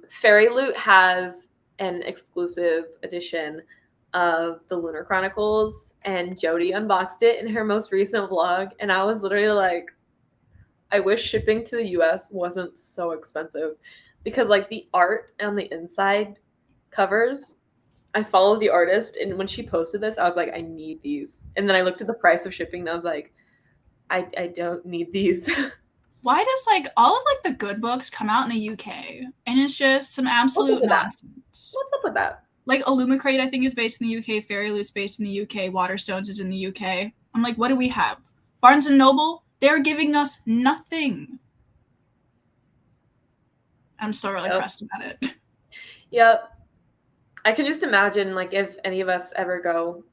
Fairy Loot has an exclusive edition of the Lunar Chronicles, and Jody unboxed it in her most recent vlog, and I was literally like, I wish shipping to the US wasn't so expensive, because, like, the art on the inside covers, I follow the artist, and when she posted this, I was like, I need these. And then I looked at the price of shipping, and I was like, I don't need these. Why does, like, all of, like, the good books come out in the UK? And it's just some absolute nonsense. What's up with that? Like, Illumicrate, I think, is based in the UK. Fairy Loot's based in the UK. Waterstones is in the UK. I'm like, what do we have? Barnes & Noble? They're giving us nothing. I'm still really pressed about it. Yep. I can just imagine, like, if any of us ever go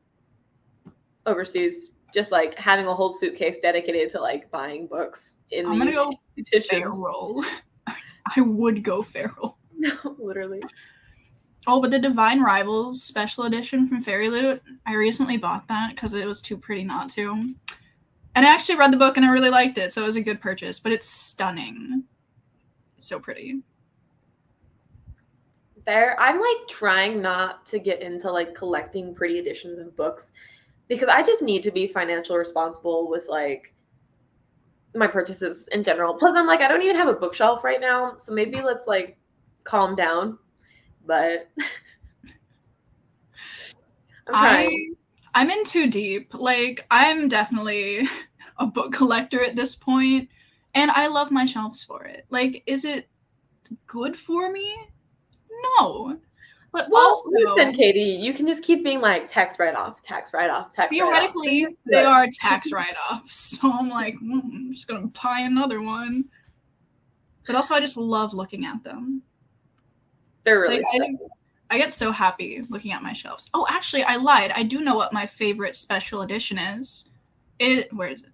overseas, just like having a whole suitcase dedicated to like buying books in I'm gonna go editions. feral. I would go feral. No, literally. Oh, but the Divine Rivals special edition from Fairy Loot, I recently bought that because it was too pretty not to. And I actually read the book and I really liked it, so it was a good purchase, but it's stunning. It's so pretty. I'm like trying not to get into like collecting pretty editions of books because I just need to be financially responsible with like my purchases in general. Plus, I'm like, I don't even have a bookshelf right now, so maybe let's like calm down. But I'm in too deep. Like, I'm definitely a book collector at this point, and I love my shelves for it. Like, is it good for me? No. But well, also, listen, Katie, you can just keep being like tax write-off, tax write-off, tax write-off. Theoretically, they are tax write-offs, so I'm like, I'm just gonna buy another one. But also, I just love looking at them. They're really like, I get so happy looking at my shelves. Oh, actually, I lied. I do know what my favorite special edition is. Where is it?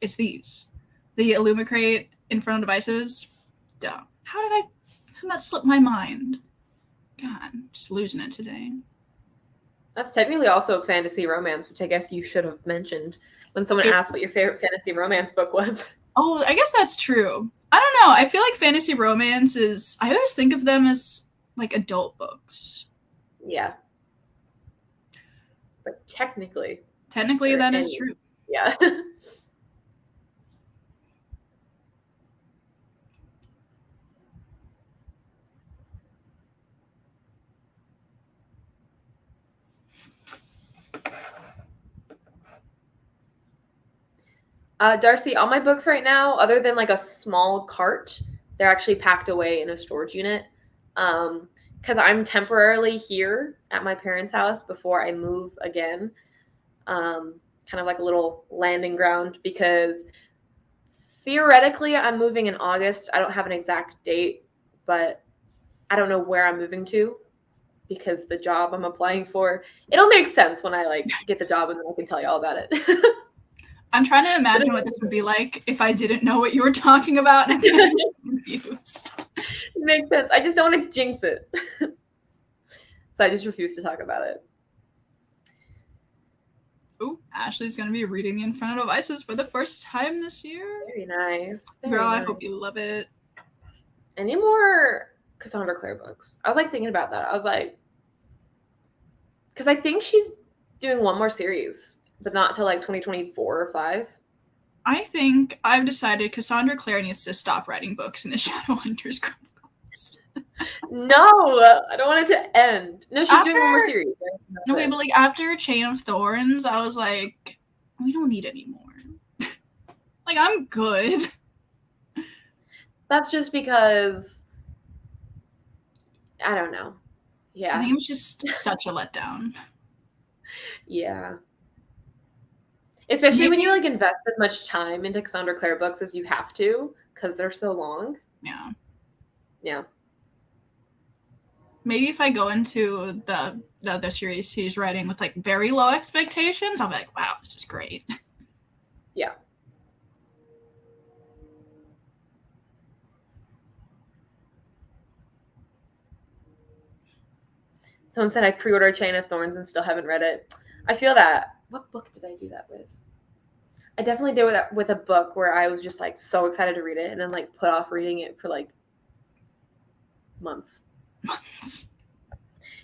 It's these. The Illumicrate Infernal Devices. Duh. How did that slip my mind? God, I'm just losing it today. That's technically also fantasy romance, which I guess you should have mentioned when someone asked what your favorite fantasy romance book was. Oh, I guess that's true. I don't know. I feel like fantasy romance is, I always think of them as like adult books. Yeah. But technically that is true. Yeah. Darcy, all my books right now, other than like a small cart, they're actually packed away in a storage unit. Because I'm temporarily here at my parents' house before I move again. Kind of like a little landing ground because theoretically I'm moving in August. I don't have an exact date, but I don't know where I'm moving to because the job I'm applying for, it'll make sense when I like get the job and then I can tell you all about it. I'm trying to imagine what this would be like if I didn't know what you were talking about and I'm confused. It makes sense. I just don't want to jinx it. So I just refuse to talk about it. Ooh, Ashley's going to be reading the Infernal Devices for the first time this year. Very nice. Girl, nice. I hope you love it. Any more Cassandra Clare books? I was like thinking about that. I was like, because I think she's doing one more series, but not till like 2024 or 5. I think I've decided Cassandra Clare needs to stop writing books in the Shadowhunters Chronicles. No, I don't want it to end. No, she's doing one more series. Right? Okay, but like after Chain of Thorns, I was like, we don't need any more. Like, I'm good. That's just because I don't know. Yeah. I think it was just such a letdown. Yeah. Especially when you like invest as much time into Cassandra Clare books as you have to, because they're so long. Yeah. Yeah. Maybe if I go into the other series he's writing with like very low expectations, I'll be like, wow, this is great. Yeah. Someone said I pre-ordered Chain of Thorns and still haven't read it. I feel that. What book did I do that with? I definitely did with a book where I was just like so excited to read it and then like put off reading it for like months.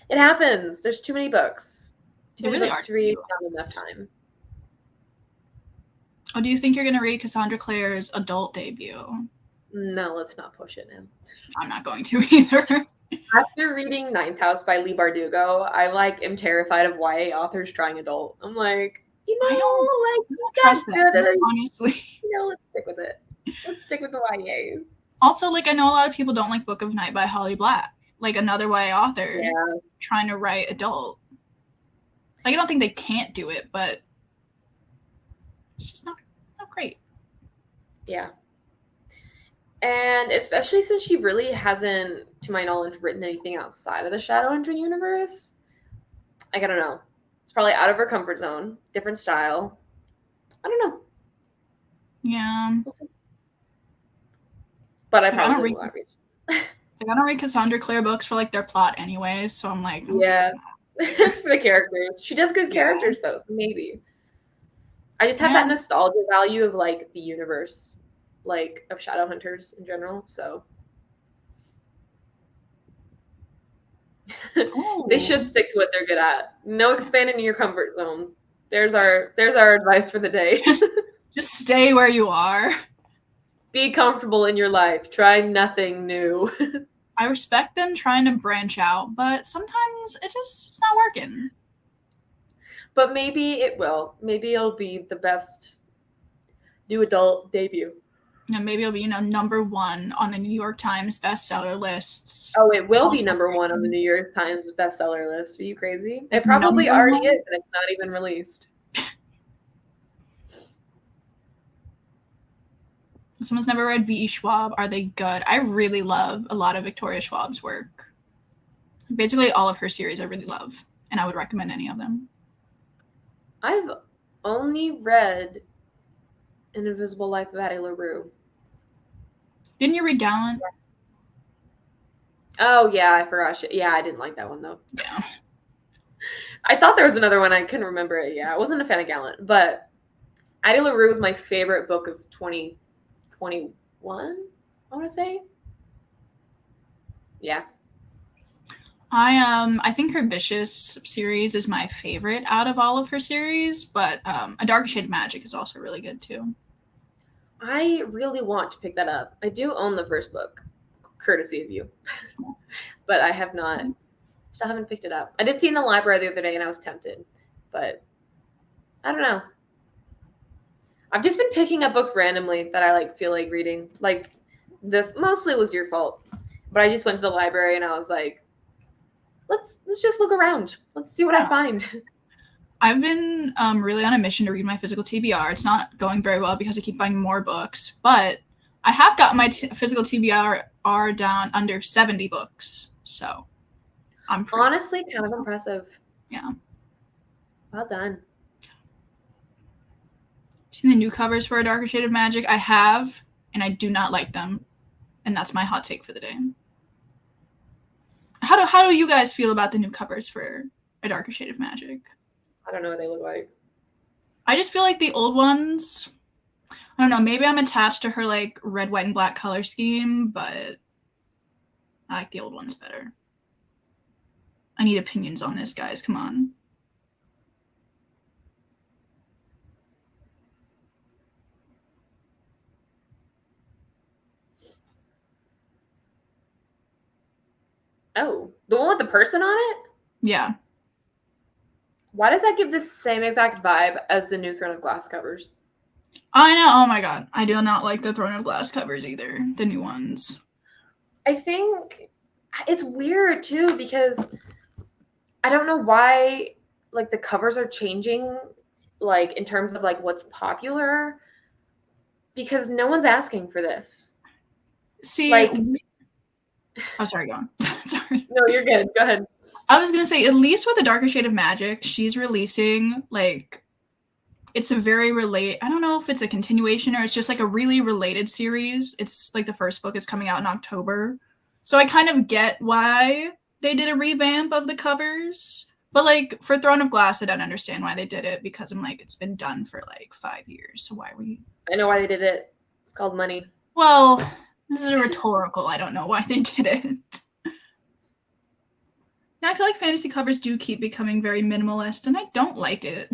It happens. There's too many books. Too many books to read, not enough time. Oh, do you think you're going to read Cassandra Clare's adult debut? No, let's not push it in. I'm not going to either. After reading Ninth House by Leigh Bardugo, I like am terrified of YA authors trying adult. I'm like, I don't trust that, honestly. Let's stick with it. Let's stick with the YA. Also, like, I know a lot of people don't like Book of Night by Holly Black, like another YA author trying to write adult. Like, I don't think they can't do it, but it's just not great. Yeah. And especially since she really hasn't, to my knowledge, written anything outside of the Shadowhunter universe. Like, I don't know. It's probably out of her comfort zone. Different style. I don't know. Yeah. We'll see. But I Like, probably will not read. I don't read Cassandra Clare books for like their plot anyways, so I'm like, yeah, it's for the characters. She does good characters though, so maybe. I just have that nostalgia value of like the universe, like of Shadowhunters in general. So they should stick to what they're good at. No expanding your comfort zone. There's our advice for the day. Just stay where you are. Be comfortable in your life. Try nothing new. I respect them trying to branch out, but sometimes it's not working. But maybe it will. Maybe it'll be the best new adult debut. And maybe it'll be, #1 on the New York Times bestseller lists. Oh, it will be #1 on the New York Times bestseller list. Are you crazy? It probably already is, and it's not even released. Someone's never read V.E. Schwab. Are they good? I really love a lot of Victoria Schwab's work. Basically, all of her series I really love, and I would recommend any of them. I've only read An Invisible Life of Addie LaRue. Didn't you read Gallant? Oh, yeah, I forgot. Yeah, I didn't like that one, though. Yeah. I thought there was another one. I couldn't remember it. Yeah, I wasn't a fan of Gallant, but Addie LaRue was my favorite book of 2021, I want to say. Yeah. I think her Vicious series is my favorite out of all of her series, but A Darker Shade of Magic is also really good too. I really want to pick that up. I do own the first book, courtesy of you, but I have not. Still haven't picked it up. I did see it in the library the other day, and I was tempted, but I don't know. I've just been picking up books randomly that I feel like reading. Like this mostly was your fault, but I just went to the library and I was like, let's just look around. Let's see what I find. I've been really on a mission to read my physical TBR. It's not going very well because I keep buying more books, but I have got my physical TBR down under 70 books. So I'm honestly kind of impressive. Yeah. Well done. Seen the new covers for A Darker Shade of Magic? I have, and I do not like them. And that's my hot take for the day. How do you guys feel about the new covers for A Darker Shade of Magic? I don't know what they look like. I just feel like the old ones, I don't know, maybe I'm attached to her red, white, and black color scheme, but I like the old ones better. I need opinions on this, guys. Come on. Oh, the one with the person on it? Yeah. Why does that give the same exact vibe as the new Throne of Glass covers? I know. Oh my god. I do not like the Throne of Glass covers either. The new ones. I think it's weird too because I don't know why the covers are changing in terms of what's popular because no one's asking for this. See, oh, sorry, go on. Sorry. No, you're good. Go ahead. I was going to say, at least with A Darker Shade of Magic, she's releasing, it's a very I don't know if it's a continuation or it's just, a really related series. It's, the first book is coming out in October. So I kind of get why they did a revamp of the covers. But, for Throne of Glass, I don't understand why they did it because I'm it's been done for, 5 years. So why were you... I know why they did it. It's called money. Well, this is a rhetorical. I don't know why they did it. Now, I feel like fantasy covers do keep becoming very minimalist, and I don't like it.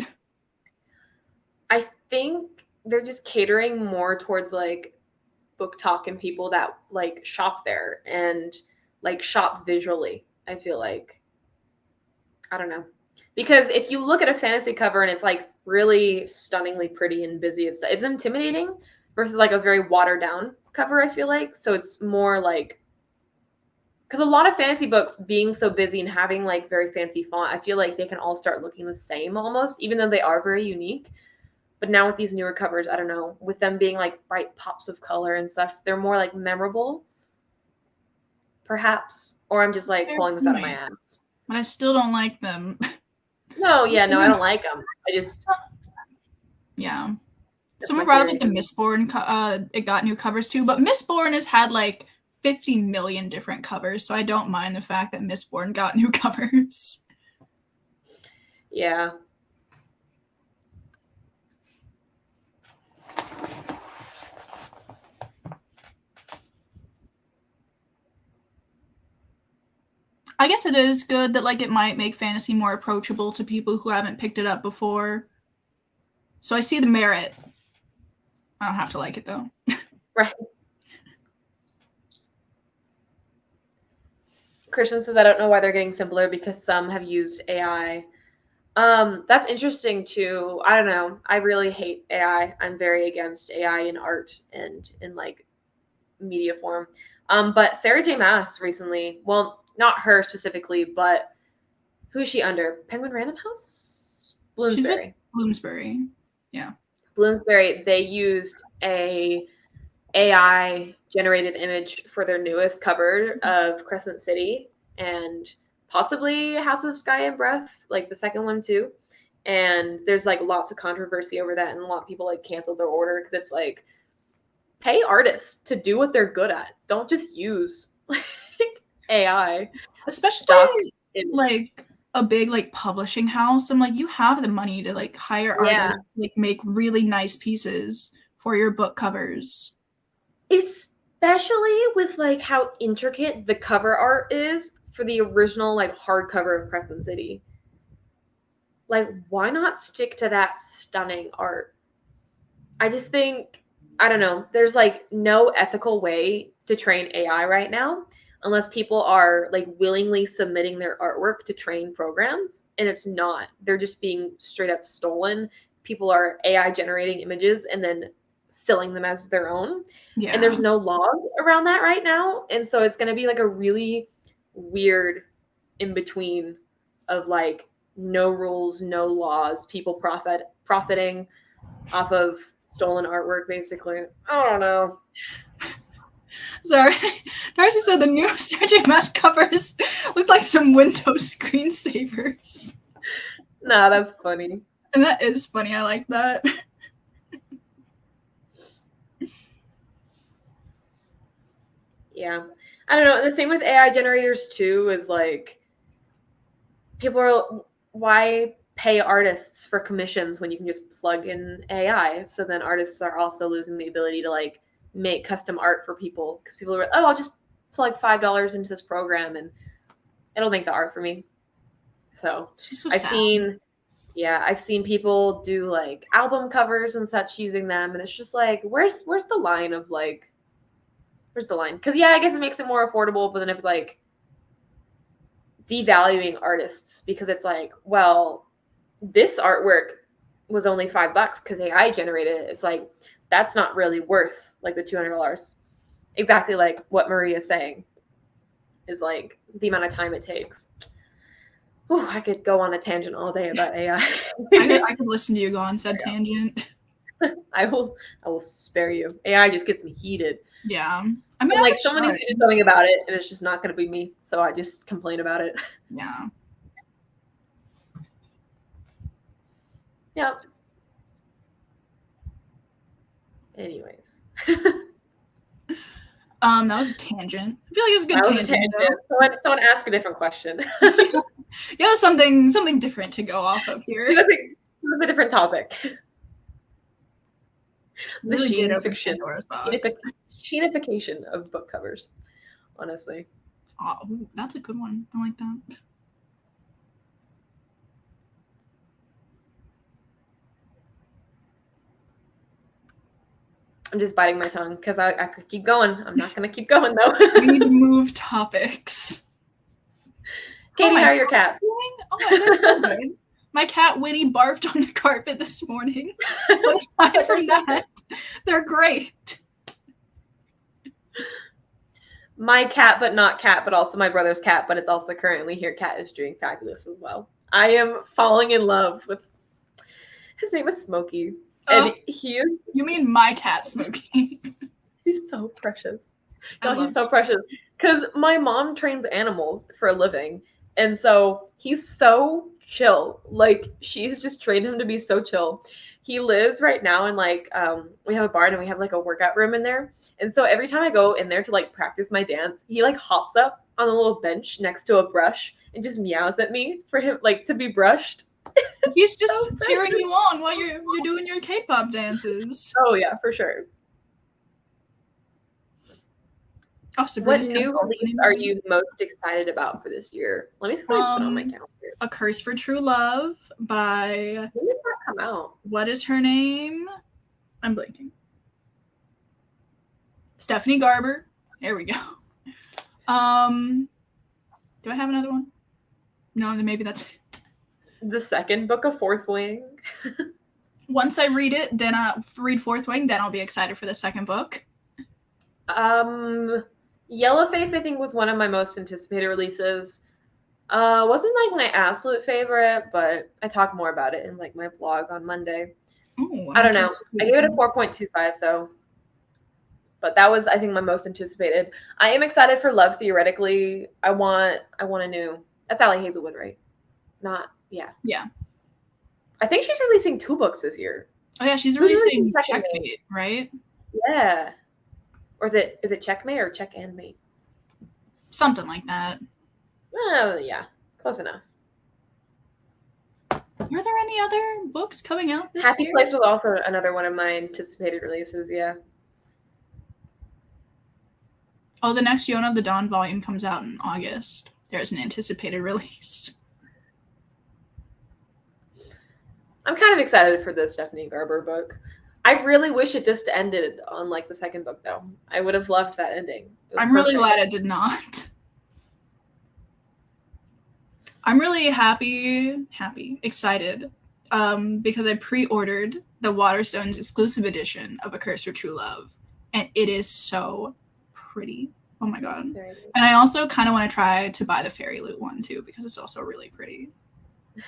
I think they're just catering more towards book talk and people that shop there and shop visually. I feel like, I don't know, because if you look at a fantasy cover and it's really stunningly pretty and busy, it's intimidating versus a very watered down cover. I feel like so it's more because a lot of fantasy books being so busy and having very fancy font, I feel like they can all start looking the same almost, even though they are very unique. But now with these newer covers, I don't know, with them being like bright pops of color and stuff, they're more like memorable, perhaps. Or I'm just like pulling this out of my ass. But I still don't like them. No, yeah, no, I don't like them. I just. Yeah. Someone brought up like the Mistborn, it got new covers too, but Mistborn has had like 50 million different covers, so I don't mind the fact that Mistborn got new covers. Yeah. I guess it is good that like it might make fantasy more approachable to people who haven't picked it up before. So I see the merit. I don't have to like it though. Right. Christian says, I don't know why they're getting simpler because some have used AI. That's interesting too. I don't know. I really hate AI. I'm very against AI in art and in like media form. But Sarah J. Maas recently, well, not her specifically, but who's she under? Penguin Random House? Bloomsbury. She's with Bloomsbury. Yeah. Bloomsbury, they used a AI generated image for their newest cover of Crescent City and possibly House of Sky and Breath, like the second one too. And there's like lots of controversy over that, and a lot of people like canceled their order because it's like, pay artists to do what they're good at. Don't just use like AI. Especially like a big like publishing house. I'm like, you have the money to like hire artists to like make really nice pieces for your book covers. Especially with like how intricate the cover art is for the original like hardcover of Crescent City. Like, why not stick to that stunning art? I just think, I don't know, there's like no ethical way to train AI right now unless people are like willingly submitting their artwork to train programs, and it's not. They're just being straight up stolen. People are AI generating images and then selling them as their own. Yeah. And there's no laws around that right now. And so it's going to be like a really weird in between of like no rules, no laws, people profiting off of stolen artwork, basically. I don't know. Sorry. Darcy said the new Sarah J. Maas covers look like some Windows screensavers. Nah, that's funny. And that is funny. I like that. Yeah. I don't know. The thing with AI generators too is like people are, why pay artists for commissions when you can just plug in AI? So then artists are also losing the ability to like make custom art for people because people are, oh, I'll just plug $5 into this program and it'll make the art for me. So I've seen people do like album covers and such using them, and it's just like, where's the line of like, where's the line? Because yeah, I guess it makes it more affordable, but then it's like devaluing artists because it's like, well, this artwork was only $5 because AI generated it. It's like, that's not really worth like the $200. Exactly like what Maria's saying is like the amount of time it takes. Oh, I could go on a tangent all day about AI. I could listen to you go on said tangent. I will spare you. AI just gets me heated. Yeah. I mean, like someone needs to do something about it, and it's just not going to be me. So I just complain about it. Yeah. Yep. Anyways. That was a tangent. I feel like it was a good tangent. Someone ask a different question. Yeah, something different to go off of here. It was a different topic. The really sheenification of book covers, honestly. Oh, that's a good one. I like that. I'm just biting my tongue because I could keep going. I'm not going to keep going, though. We need to move topics. Katie, how are your cats? Oh, they're so good. My cat Winnie barfed on the carpet this morning. But aside from that, they're great. My cat, but not cat, but also my brother's cat, but it's also currently here. Cat is doing fabulous as well. I am falling in love with. His name is Smokey. And he is... You mean my cat, Smokey. He's so precious. No, he's so precious. Because my mom trains animals for a living. And so he's so chill. Like, she's just trained him to be so chill. He lives right now in, like, we have a barn and we have, like, a workout room in there. And so every time I go in there to, like, practice my dance, he, like, hops up on a little bench next to a brush and just meows at me for him, like, to be brushed. He's just so cheering you on while you're doing your K-pop dances. Oh, yeah, for sure. Oh, what new release are you most excited about for this year? Let me see what I put on my calendar. A Curse for True Love by... When did that come out? What is her name? I'm blanking. Stephanie Garber. There we go. Do I have another one? No, then maybe that's it. The second book of Fourth Wing. Once I read it, then I'll read Fourth Wing, then I'll be excited for the second book. Yellowface, I think, was one of my most anticipated releases. Wasn't like my absolute favorite, but I talk more about it in like my vlog on Monday. Ooh, I don't know. I gave it a 4.25 though. But that was, I think, my most anticipated. I am excited for Love Theoretically. I want a new. That's Allie Hazelwood, right? Yeah. I think she's releasing 2 books this year. Oh yeah, she's releasing Checkmate, right? Yeah. Or is it Checkmate or Check and Mate? Something like that. Yeah, close enough. Were there any other books coming out this Happy year? Place was also another one of my anticipated releases, yeah. Oh, the next Yona of the Dawn volume comes out in August. There's an anticipated release. I'm kind of excited for the Stephanie Garber book. I really wish it just ended on like the second book though. I would have loved that ending. I'm really glad it did not. I'm really excited, because I pre-ordered the Waterstones exclusive edition of A Curse for True Love, and it is so pretty. Oh my god. And I also kind of want to try to buy the Fairy Loot one too, because it's also really pretty.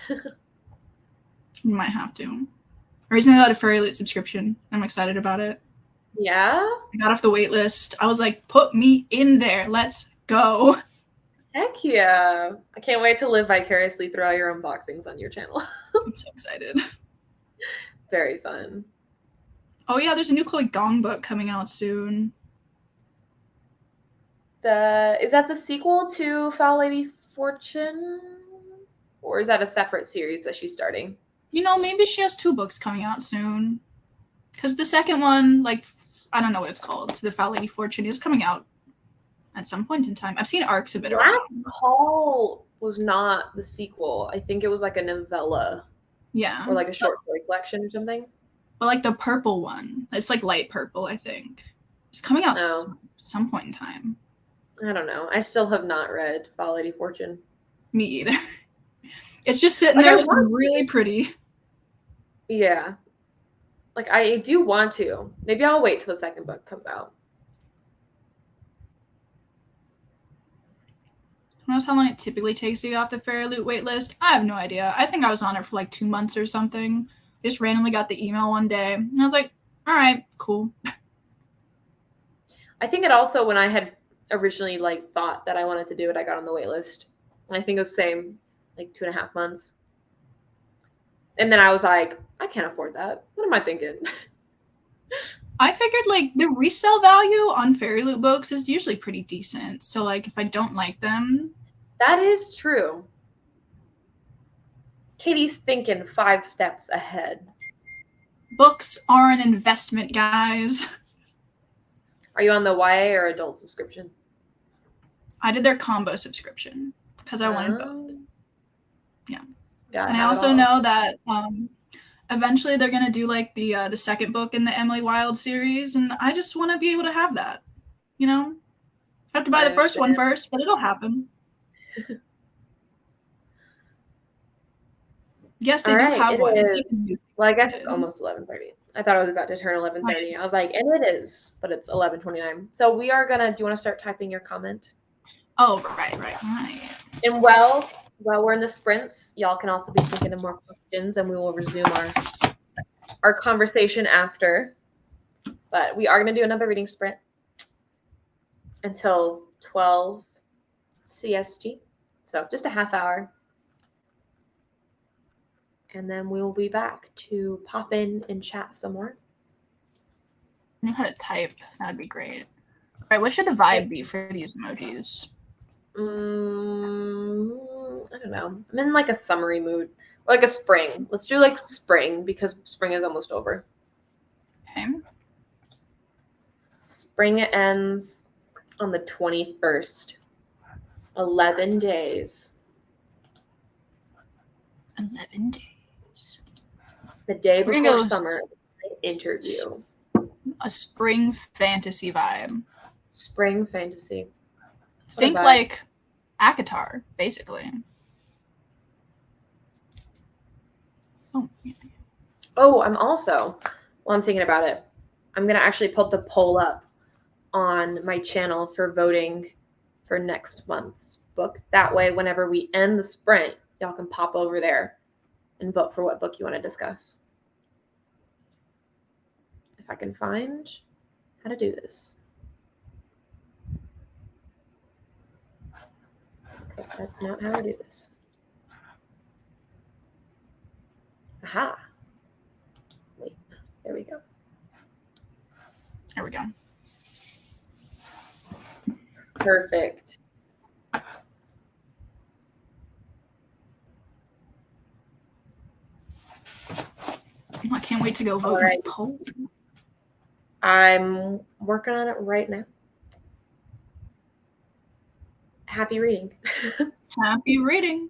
You might have to. I recently got a Fairy Loot subscription. I'm excited about it. Yeah? I got off the wait list. I was like, put me in there. Let's go. Heck yeah. I can't wait to live vicariously through all your unboxings on your channel. I'm so excited. Very fun. Oh yeah, there's a new Chloe Gong book coming out soon. Is that the sequel to Foul Lady Fortune? Or is that a separate series that she's starting? You know, maybe she has 2 books coming out soon. Because the second one, like, I don't know what it's called, The Foul Lady Fortune, is coming out at some point in time. I've seen arcs of it around. Last Call was not the sequel. I think it was like a novella. Yeah. Or like a short story collection or something. But like the purple one. It's like light purple, I think. It's coming out at some point in time. I don't know. I still have not read Foul Lady Fortune. Me either. It's just sitting there looking really pretty. Yeah. Like, I do want to. Maybe I'll wait till the second book comes out. Who knows how long it typically takes to get off the Fairy Loot waitlist? I have no idea. I think I was on it for like 2 months or something. Just randomly got the email one day. And I was like, all right, cool. I think it also, when I had originally like thought that I wanted to do it, I got on the waitlist. And I think it was same, like 2.5 months. And then I was like, I can't afford that. What am I thinking? I figured like the resale value on Fairy Loot books is usually pretty decent. So like if I don't like them. That is true. Katie's thinking 5 steps ahead. Books are an investment, guys. Are you on the YA or adult subscription? I did their combo subscription because I wanted both. Yeah. And I also know that eventually they're going to do like the second book in the Emily Wilde series, and I just want to be able to have that. You know? I have to buy the first one first, but it'll happen. Yes, they do have one. Well, I guess it's almost 11:30. I thought it was about to turn 11:30. I was like, and it is, but it's 11:29. So we are gonna. Do you want to start typing your comment? Oh, right. And while we're in the sprints, y'all can also be thinking of more questions, and we will resume our conversation after. But we are going to do another reading sprint until 12 CST. So just a half hour. And then we will be back to pop in and chat some more. I knew how to type. That would be great. All right, what should the vibe be for these emojis? I don't know. I'm in like a summery mood. Or like a spring. Let's do like spring because spring is almost over. Okay. Spring ends on the 21st. 11 days. 11 days. The day We're gonna before go summer interview. A spring fantasy vibe. Spring fantasy. Think like ACOTAR, basically. Oh, I'm also, while I'm thinking about it, I'm going to actually put the poll up on my channel for voting for next month's book. That way, whenever we end the sprint, y'all can pop over there and vote for what book you want to discuss. If I can find how to do this. Okay, that's not how I do this. Aha. Wait, there we go. There we go. Perfect. I can't wait to go vote in the poll. I'm working on it right now. Happy reading. Happy reading.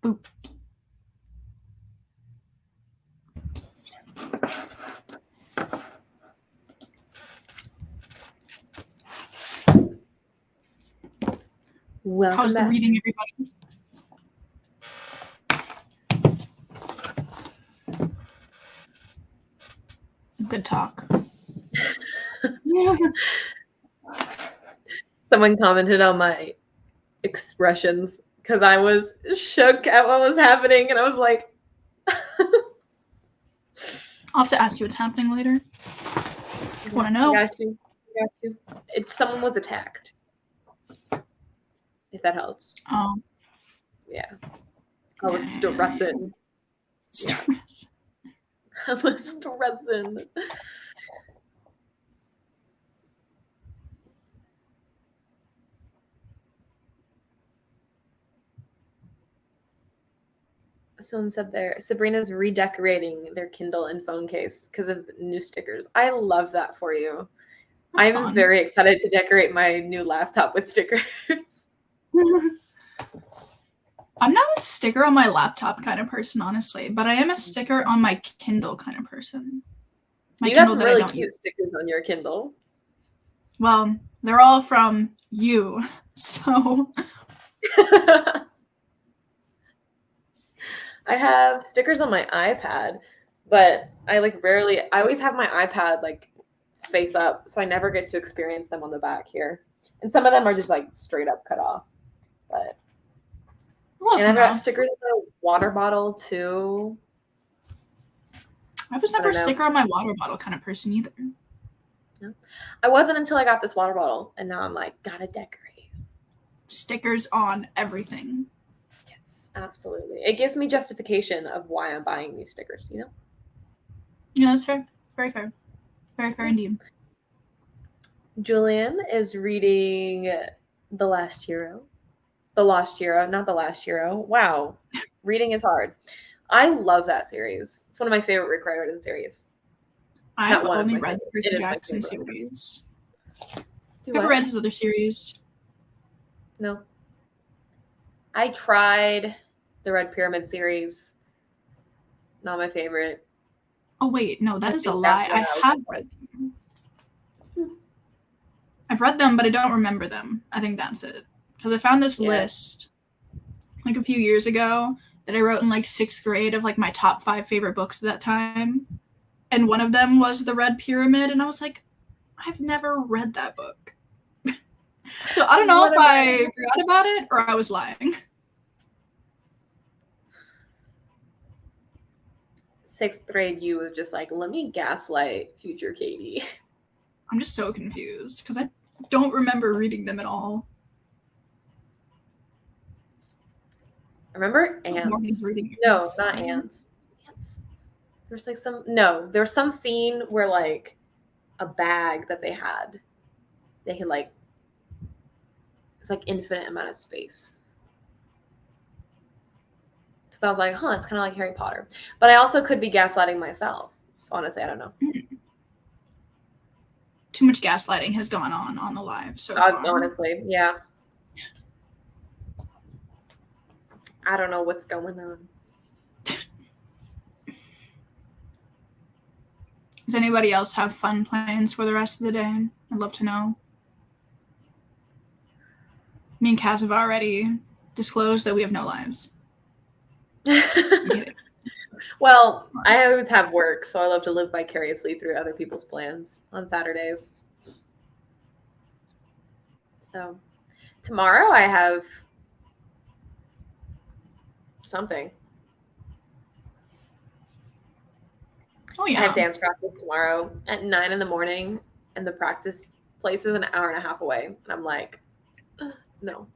Boop. Welcome How's back. the reading, everybody? Good talk. Someone commented on my expressions because I was shook at what was happening, and I was like, I'll have to ask you what's happening later. Want to know? I got you. Someone was attacked. If that helps. Oh. Yeah. I was stressing. Stress. I was stressing. Someone said there, Sabrina's redecorating their Kindle and phone case because of new stickers. I love that for you. That's I'm fun. very excited to decorate my new laptop with stickers. I'm not a sticker on my laptop kind of person, honestly, but I am a sticker on my Kindle kind of person. My you Kindle got some really cute stickers on your Kindle. Well, they're all from you, so. I have stickers on my iPad, but I always have my iPad like face up, so I never get to experience them on the back here. And some of them are just like straight up cut off. But and I've got stickers on a water bottle too. I was never a sticker on my water bottle kind of person either. No. I wasn't until I got this water bottle, and now I'm like, gotta decorate. Stickers on everything. Yes, absolutely. It gives me justification of why I'm buying these stickers, you know? Yeah, that's fair. Very fair. Very fair indeed. Julian is reading The Last Hero. The Lost Hero, not The Last Hero. Wow. Reading is hard. I love that series. It's one of my favorite Rick Riordan series. I've only read the Percy Jackson series. You ever read his other series? No. I tried the Red Pyramid series. Not my favorite. Oh, wait. No, that is a lie. I have read them. I've read them, but I don't remember them. I think that's it. Because I found this list like a few years ago that I wrote in like 6th grade of like my top 5 favorite books at that time. And one of them was The Red Pyramid. And I was like, I've never read that book. So I don't know if I forgot about it or I was lying. 6th grade, you was just like, let me gaslight future Katie. I'm just so confused because I don't remember reading them at all. I remember ants. No, not ants. There's like there was some scene where like a bag that they had like, it's like infinite amount of space. Because I was like, it's kind of like Harry Potter. But I also could be gaslighting myself. So honestly, I don't know. Too much gaslighting has gone on the live so far. Honestly, yeah. I don't know what's going on. Does anybody else have fun plans for the rest of the day? I'd love to know. Me and Kaz have already disclosed that we have no lives. Well, I always have work, so I love to live vicariously through other people's plans on Saturdays. So tomorrow I have something. Oh yeah. I have dance practice tomorrow at 9 a.m, and the practice place is an hour and a half away. And I'm like, no.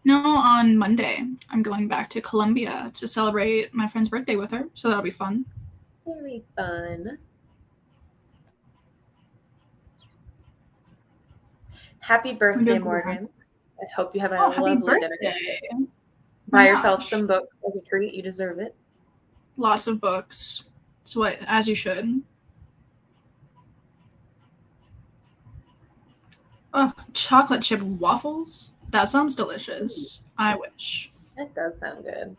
No, on Monday, I'm going back to Colombia to celebrate my friend's birthday with her, so that'll be fun. Very fun. Happy birthday, Morgan. I hope you have a lovely dinner. Buy yourself some books as a treat. You deserve it. Lots of books. It's what, as you should. Oh, chocolate chip waffles? That sounds delicious. I wish. That does sound good.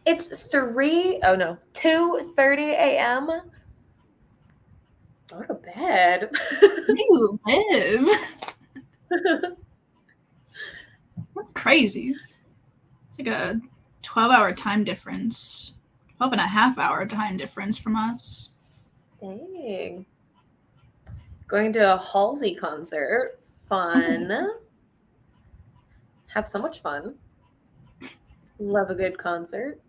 It's 2:30 a.m. Go to bed. Where do you live? That's crazy. It's like a 12-hour time difference. 12.5-hour time difference from us. Dang. Going to a Halsey concert. Fun. Have so much fun. Love a good concert.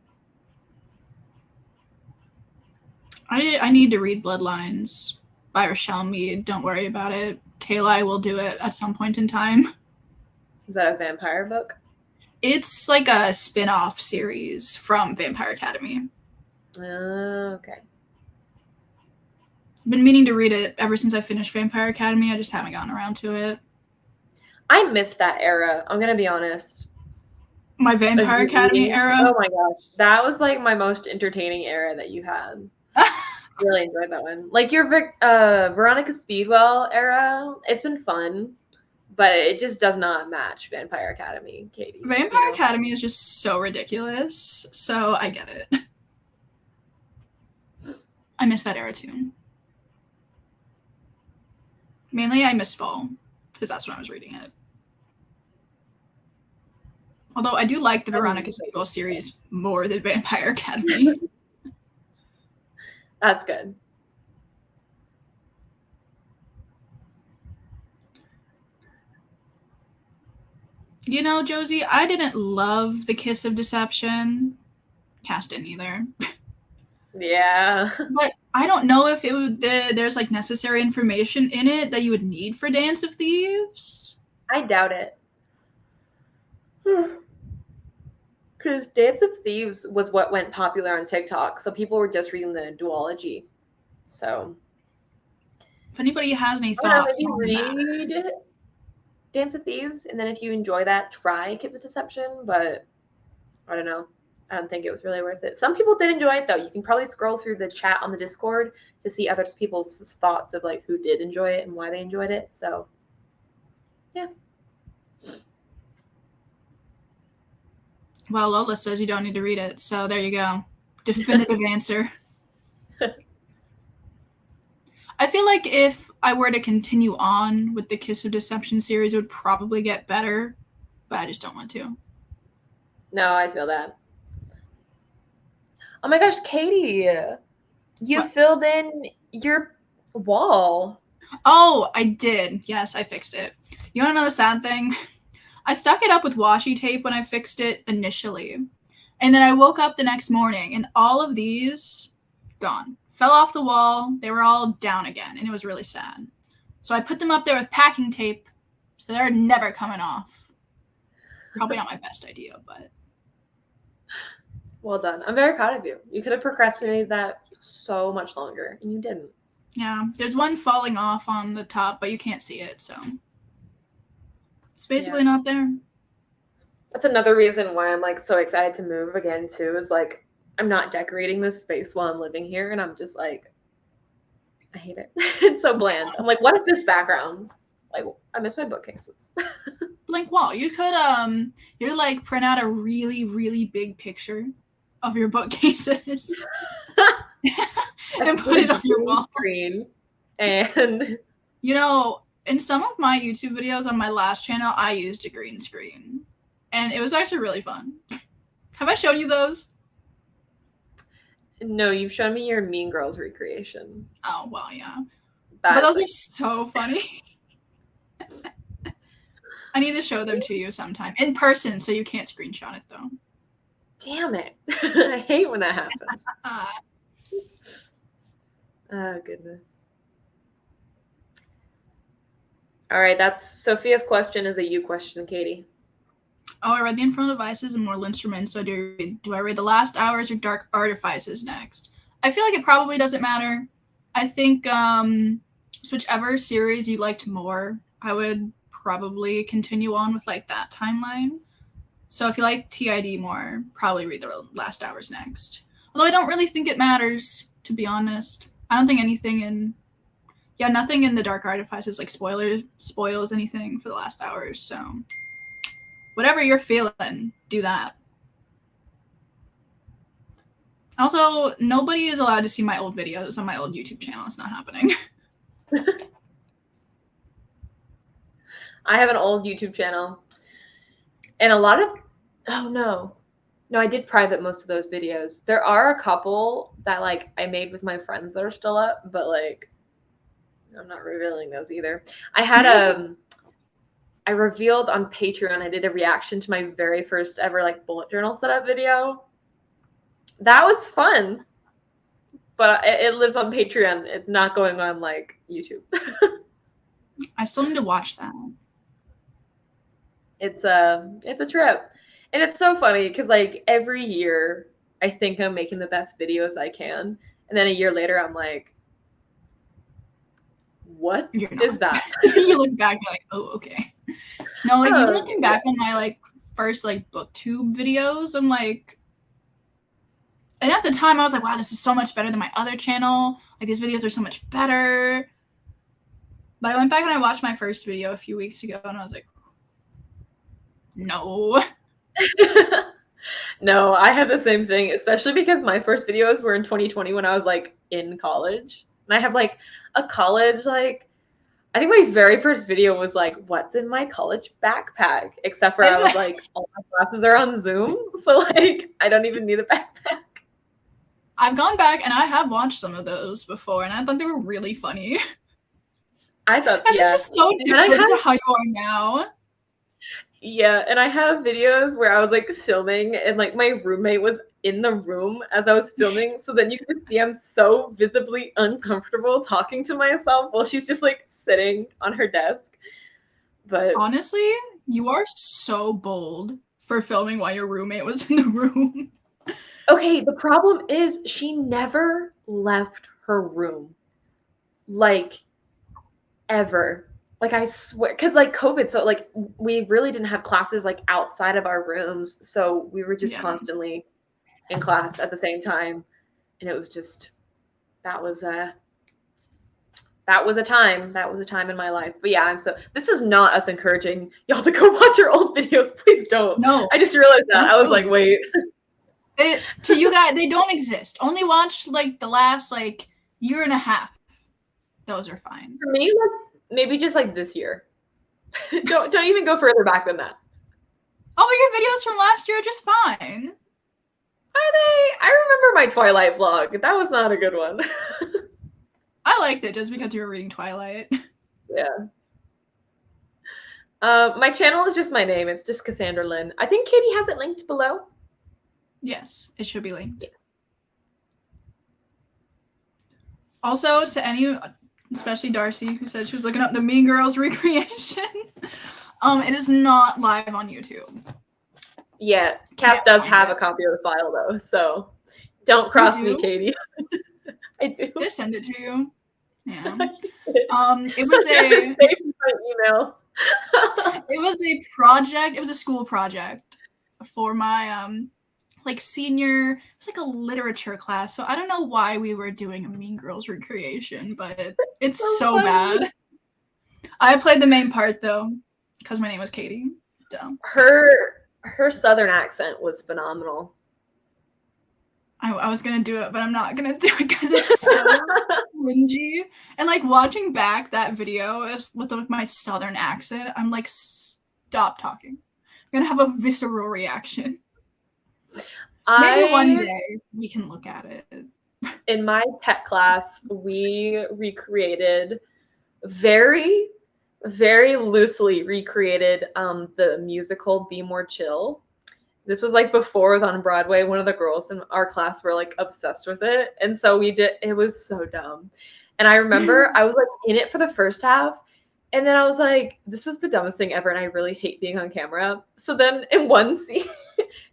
I need to read Bloodlines by Rochelle Mead. Don't worry about it. Kayla will do it at some point in time. Is that a vampire book? It's like a spin-off series from Vampire Academy. Okay. I've been meaning to read it ever since I finished Vampire Academy. I just haven't gotten around to it. I missed that era. I'm gonna be honest. My Vampire Academy era? Oh my gosh. That was like my most entertaining era that you had. Really enjoyed that one. Like your Veronica Speedwell era, it's been fun, but it just does not match Vampire Academy, Katie. Vampire Academy is just so ridiculous, so I get it. I miss that era too. Mainly I miss fall, because that's when I was reading it. Although I do like the Veronica Speedwell series more than Vampire Academy. That's good. You know, Josie, I didn't love The Kiss of Deception. Cass didn't either. Yeah. But I don't know if it would, there's like necessary information in it that you would need for Dance of Thieves. I doubt it. Because Dance of Thieves was what went popular on TikTok, so people were just reading the duology. So, if anybody has any thoughts, maybe read Dance of Thieves, and then if you enjoy that, try Kiss of Deception. But I don't know. I don't think it was really worth it. Some people did enjoy it, though. You can probably scroll through the chat on the Discord to see other people's thoughts of like who did enjoy it and why they enjoyed it. So, yeah. Well, Lola says you don't need to read it, so there you go. Definitive answer. I feel like if I were to continue on with the Kiss of Deception series, it would probably get better, but I just don't want to. No, I feel that. Oh my gosh, Katie, you filled in your wall. Oh, I did. Yes, I fixed it. You want to know the sad thing? I stuck it up with washi tape when I fixed it initially. And then I woke up the next morning and all of these gone. Fell off the wall. They were all down again and it was really sad. So I put them up there with packing tape so they're never coming off. Probably not my best idea, but. Well done. I'm very proud of you. You could have procrastinated that so much longer and you didn't. Yeah, there's one falling off on the top, but you can't see it, so. It's basically not there. That's another reason why I'm like so excited to move again too, is like I'm not decorating this space while I'm living here and I'm just like I hate it. It's so bland. I'm like, what is this background? Like I miss my bookcases. Blank wall. You could you like print out a really, really big picture of your bookcases and put it on your wall screen. And you know, in some of my YouTube videos on my last channel, I used a green screen. And it was actually really fun. Have I shown you those? No, you've shown me your Mean Girls recreation. Oh, well, yeah. But those are so funny. I need to show them to you sometime. In person, so you can't screenshot it, though. Damn it. I hate when that happens. Oh, goodness. All right, that's Sophia's question is a you question, Katie. Oh, I read The Infernal Devices and Mortal Instruments, so do I read The Last Hours or Dark Artifices next? I feel like it probably doesn't matter. I think whichever series you liked more, I would probably continue on with like that timeline. So if you like TID more, probably read The Last Hours next. Although I don't really think it matters, to be honest. I don't think anything in... yeah, nothing in the Dark Artifice is like spoils anything for the last hours. So whatever you're feeling, do that. Also, nobody is allowed to see my old videos on my old YouTube channel. It's not happening. I have an old YouTube channel, and a lot of no, I did private most of those videos. There are a couple that like I made with my friends that are still up, but like I'm not revealing those either. I had I revealed on Patreon, I did a reaction to my very first ever like bullet journal setup video. That was fun, but it lives on Patreon. It's not going on like YouTube. I still need to watch that. It's a trip, and it's so funny because like every year I think I'm making the best videos I can, and then a year later I'm like, what is that? You look back, you're like, oh, okay. No, like even looking back on my like first like booktube videos, I'm like, and at the time I was like, wow, this is so much better than my other channel. Like these videos are so much better. But I went back and I watched my first video a few weeks ago, and I was like, no. No, I had the same thing, especially because my first videos were in 2020 when I was like in college. And I have like a college, like, I think my very first video was like, what's in my college backpack? Except for I was like, all my classes are on Zoom. So like, I don't even need a backpack. I've gone back and I have watched some of those before, and I thought they were really funny. I thought, it's just so different to how you are now. Yeah, and I have videos where I was like filming and like my roommate was in the room as I was filming. So then you can see I'm so visibly uncomfortable talking to myself while she's just like sitting on her desk. But honestly, you are so bold for filming while your roommate was in the room. Okay, the problem is she never left her room. Like, ever. Like, I swear, because like COVID, so like we really didn't have classes like outside of our rooms, so we were just constantly in class at the same time, and it was just that was a time in my life. But yeah, this is not us encouraging y'all to go watch your old videos. Please don't. No, I just realized that. I was like, wait. To you guys, they don't exist. Only watch like the last like year and a half. Those are fine. For me, maybe just like this year. don't even go further back than that. Oh, your videos from last year are just fine. Are they? I remember my Twilight vlog. That was not a good one. I liked it just because you were reading Twilight. Yeah. My channel is just my name. It's just Cassandra Lynn. I think Katie has it linked below. Yes, it should be linked. Yeah. Also, to any, especially Darcy, who said she was looking up the Mean Girls recreation, it is not live on YouTube. Yeah, Cap does have a copy of the file though, so don't cross me, Katie. I do. Did I send it to you? Yeah. It was a email. It was a project. It was a school project for my like senior. It was like a literature class. So I don't know why we were doing a Mean Girls recreation, but it's so bad. I played the main part though, because my name was Katie. Dumb. Her southern accent was phenomenal. I was gonna do it, but I'm not gonna do it because it's so cringy. And like watching back that video with my southern accent, I'm like, stop talking. I'm gonna have a visceral reaction. Maybe one day we can look at it. In my tech class, we recreated very, very loosely recreated the musical Be More Chill. This was like before it was on Broadway. One of the girls in our class were like obsessed with it. And so we did, it was so dumb. And I remember I was like in it for the first half. And then I was like, this is the dumbest thing ever. And I really hate being on camera. So then in one scene,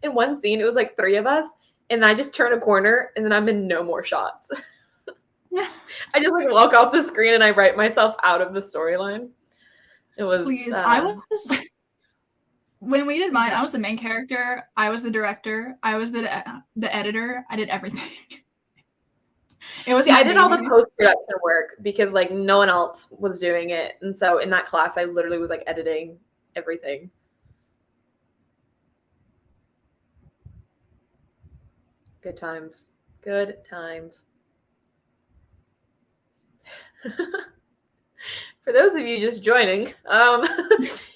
it was like 3 of us. And I just turn a corner and then I'm in no more shots. I just like walk off the screen and I write myself out of the storyline. It was. Please, I was. When we did mine, I was the main character. I was the director. I was the editor. I did everything. It was. See, I did all the baby. post-production work because like no one else was doing it, and so in that class, I literally was like editing everything. Good times. Good times. For those of you just joining,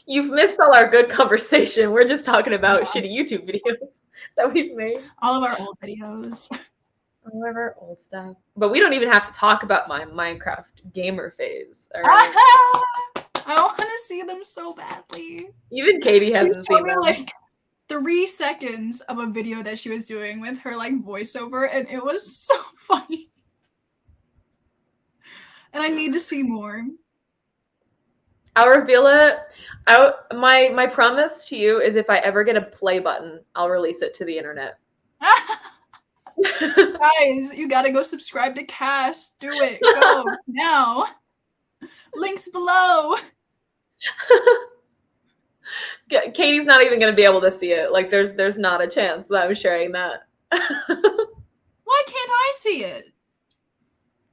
you've missed all our good conversation. We're just talking about shitty YouTube videos that we've made. All of our old videos. All of our old stuff. But we don't even have to talk about my Minecraft gamer phase. All right? I want to see them so badly. Even Katie hasn't seen them. Like 3 seconds of a video that she was doing with her like voiceover, and it was so funny. And I need to see more. I'll reveal it. My promise to you is if I ever get a play button, I'll release it to the internet. Guys, you gotta go subscribe to Cass. Do it. Go now. Links below. Katie's not even going to be able to see it. Like, there's not a chance that I'm sharing that. Why can't I see it?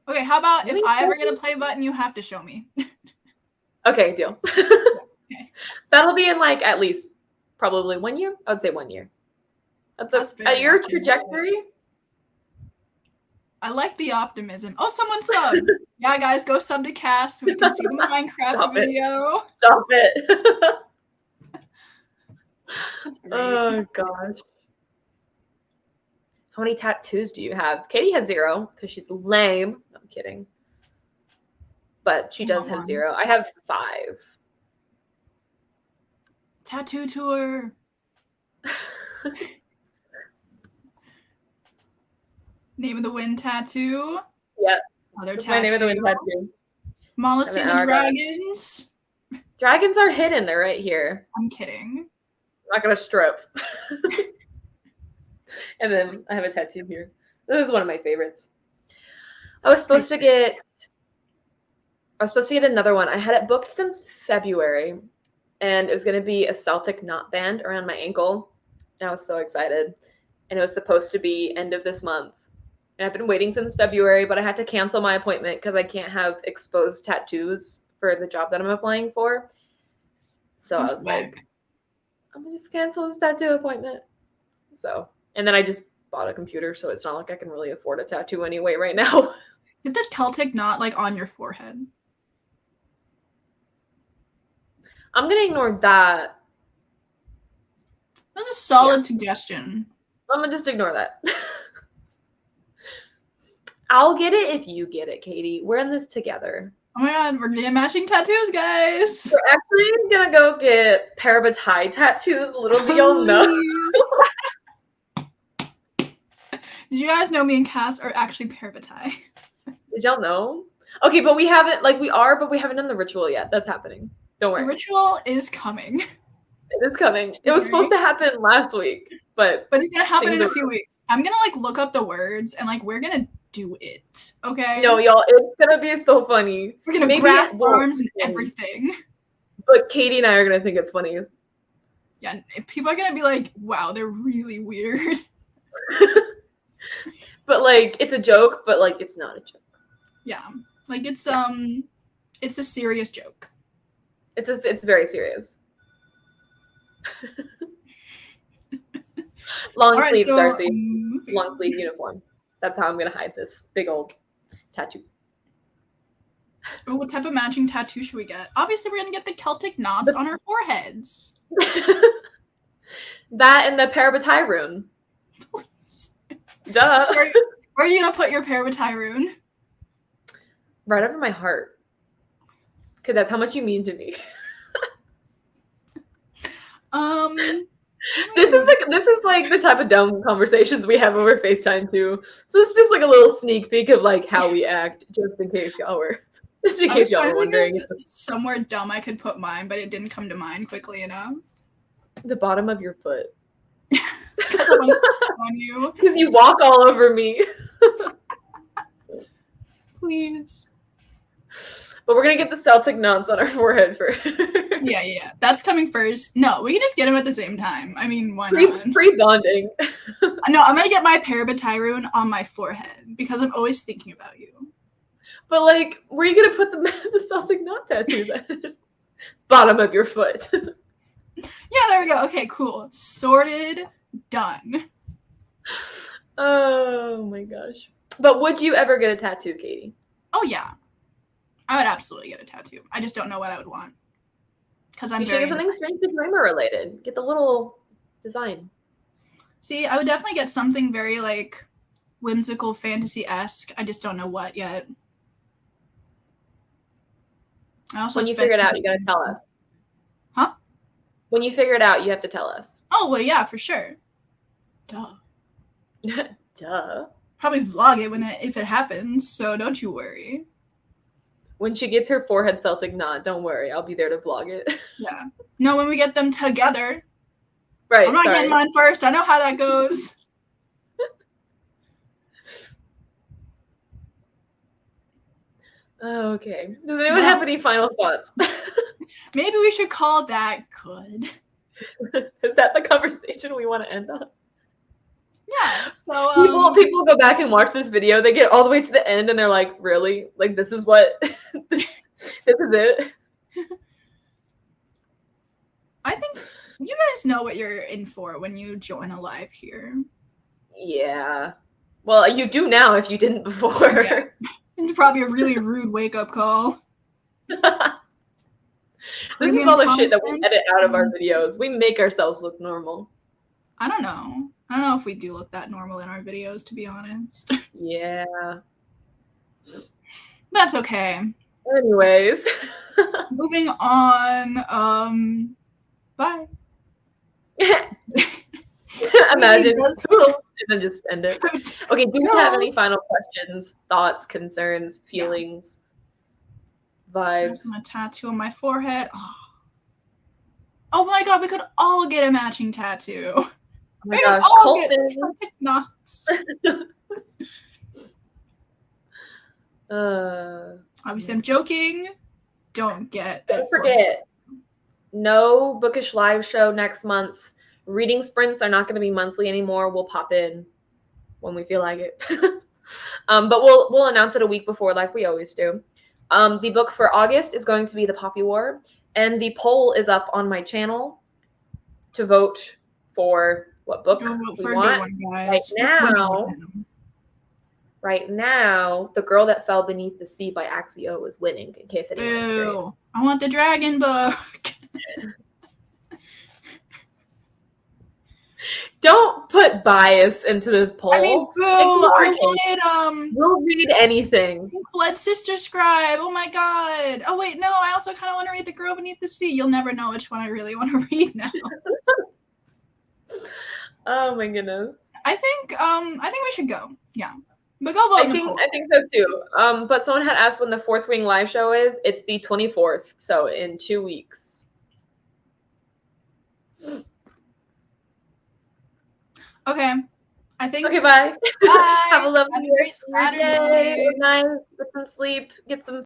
Okay, how about if I ever get a play button, you have to show me. Okay, deal. Okay. That'll be in like at least probably 1 year. I would say 1 year. At your trajectory. I like the optimism. Oh, someone subbed. Yeah, guys, go sub to Cass so we can see the Minecraft video. Stop it. That's great. Oh gosh. How many tattoos do you have? Katie has 0 because she's lame. No, I'm kidding. But she does have 0. I have 5. Tattoo tour. Name of the Wind tattoo. Yeah. Other That's tattoo. my Name of the Wind tattoo. Mala see the dragons. Dragons are hidden. They're right here. I'm kidding. I'm not gonna strip. And then I have a tattoo here. This is one of my favorites. I was supposed to get another one. I had it booked since February, and it was going to be a Celtic knot band around my ankle. And I was so excited. And it was supposed to be end of this month. And I've been waiting since February, but I had to cancel my appointment because I can't have exposed tattoos for the job that I'm applying for. So I was like, I'm going to just cancel this tattoo appointment. So, and then I just bought a computer, so it's not like I can really afford a tattoo anyway right now. Get the Celtic knot like on your forehead. I'm gonna ignore that. That's a solid suggestion. I'm gonna just ignore that. I'll get it if you get it, Katie. We're in this together. Oh my god, we're getting matching tattoos, guys. We're actually gonna go get parabatai tattoos. Little do y'all know. Did you guys know me and Cass are actually parabatai? Did y'all know? Okay, but we haven't, like, but we haven't done the ritual yet. That's happening. Don't worry. The ritual is coming. It is coming. It was supposed to happen last week, but it's gonna happen in a few weeks. I'm gonna like look up the words and like we're gonna do it. Okay. No, y'all, it's gonna be so funny. We're gonna grasp arms and everything. But Katie and I are gonna think it's funny. Yeah, people are gonna be like, "Wow, they're really weird." But like, it's a joke, but like, it's not a joke. Yeah, like it's a serious joke. It's very serious. Long sleeve, Darcy. Long sleeve uniform. That's how I'm gonna hide this big old tattoo. Oh, what type of matching tattoo should we get? Obviously, we're gonna get the Celtic knots on our foreheads. That and the parabatai rune. Duh. Where are you gonna put your parabatai rune? Right over my heart. Because that's how much you mean to me. This is like the type of dumb conversations we have over FaceTime too. So it's just like a little sneak peek of like how we act, just in case y'all were wondering. Somewhere dumb I could put mine, but it didn't come to mind quickly enough. The bottom of your foot. Because I want to step on you. Because you walk all over me. Please. But we're gonna get the Celtic knots on our forehead first. Yeah. That's coming first. No, we can just get them at the same time. I mean, why not? Pre-bonding. No, I'm gonna get my parabatyrone on my forehead because I'm always thinking about you. But like, where are you gonna put the Celtic knot tattoo then? Bottom of your foot. Yeah, there we go. Okay, cool. Sorted. Done. Oh my gosh. But would you ever get a tattoo, Katie? Oh yeah. I would absolutely get a tattoo. I just don't know what I would want. Because I'm You should very get something Strange Dreamer related. Get the little design. See, I would definitely get something very like whimsical, fantasy-esque. I just don't know what yet. I also when you figure it out, you gotta tell us. Huh? When you figure it out, you have to tell us. Oh well, yeah, for sure. Duh. Duh. Probably vlog it if it happens, so don't you worry. When she gets her forehead Celtic knot, don't worry, I'll be there to vlog it. Yeah. No, when we get them together. Right. I'm not getting mine first. I know how that goes. Okay. Does anyone have any final thoughts? Maybe we should call that good. Is that the conversation we want to end on? Yeah. So people go back and watch this video. They get all the way to the end and they're like, "Really? Like this is what? This is it?" I think you guys know what you're in for when you join a live here. Yeah. Well, you do now if you didn't before. Yeah. It's probably a really rude wake-up call. This is all the shit that we edit out of our videos. We make ourselves look normal. I don't know. I don't know if we do look that normal in our videos, to be honest. Yeah. That's okay. Anyways. Moving on. Bye. Imagine. And then just end it. Okay, do you have any final questions, thoughts, concerns, feelings, vibes? I'm a tattoo on my forehead. Oh my god, we could all get a matching tattoo. Oh my gosh, Colton. Knots. Obviously, I'm joking. Don't forget. No Bookish live show next month. Reading sprints are not going to be monthly anymore. We'll pop in when we feel like it. But we'll announce it a week before like we always do. The book for August is going to be The Poppy War, and the poll is up on my channel to vote for what book we want. Right now, The Girl That Fell Beneath the Sea by Axio is winning, in case anyone's curious. I want the dragon book. Don't put bias into this poll. I mean, we'll read anything. Blood Sister Scribe. Oh my god. Oh wait, no. I also kind of want to read The Girl Beneath the Sea. You'll never know which one I really want to read now. Oh my goodness. I think we should go. Yeah, but go vote. I think so too. But someone had asked when the Fourth Wing live show is. It's the 24th, so in 2 weeks. Okay. I think. Okay, bye. Bye. Have a lovely great Saturday. Good night. Get some sleep. Get some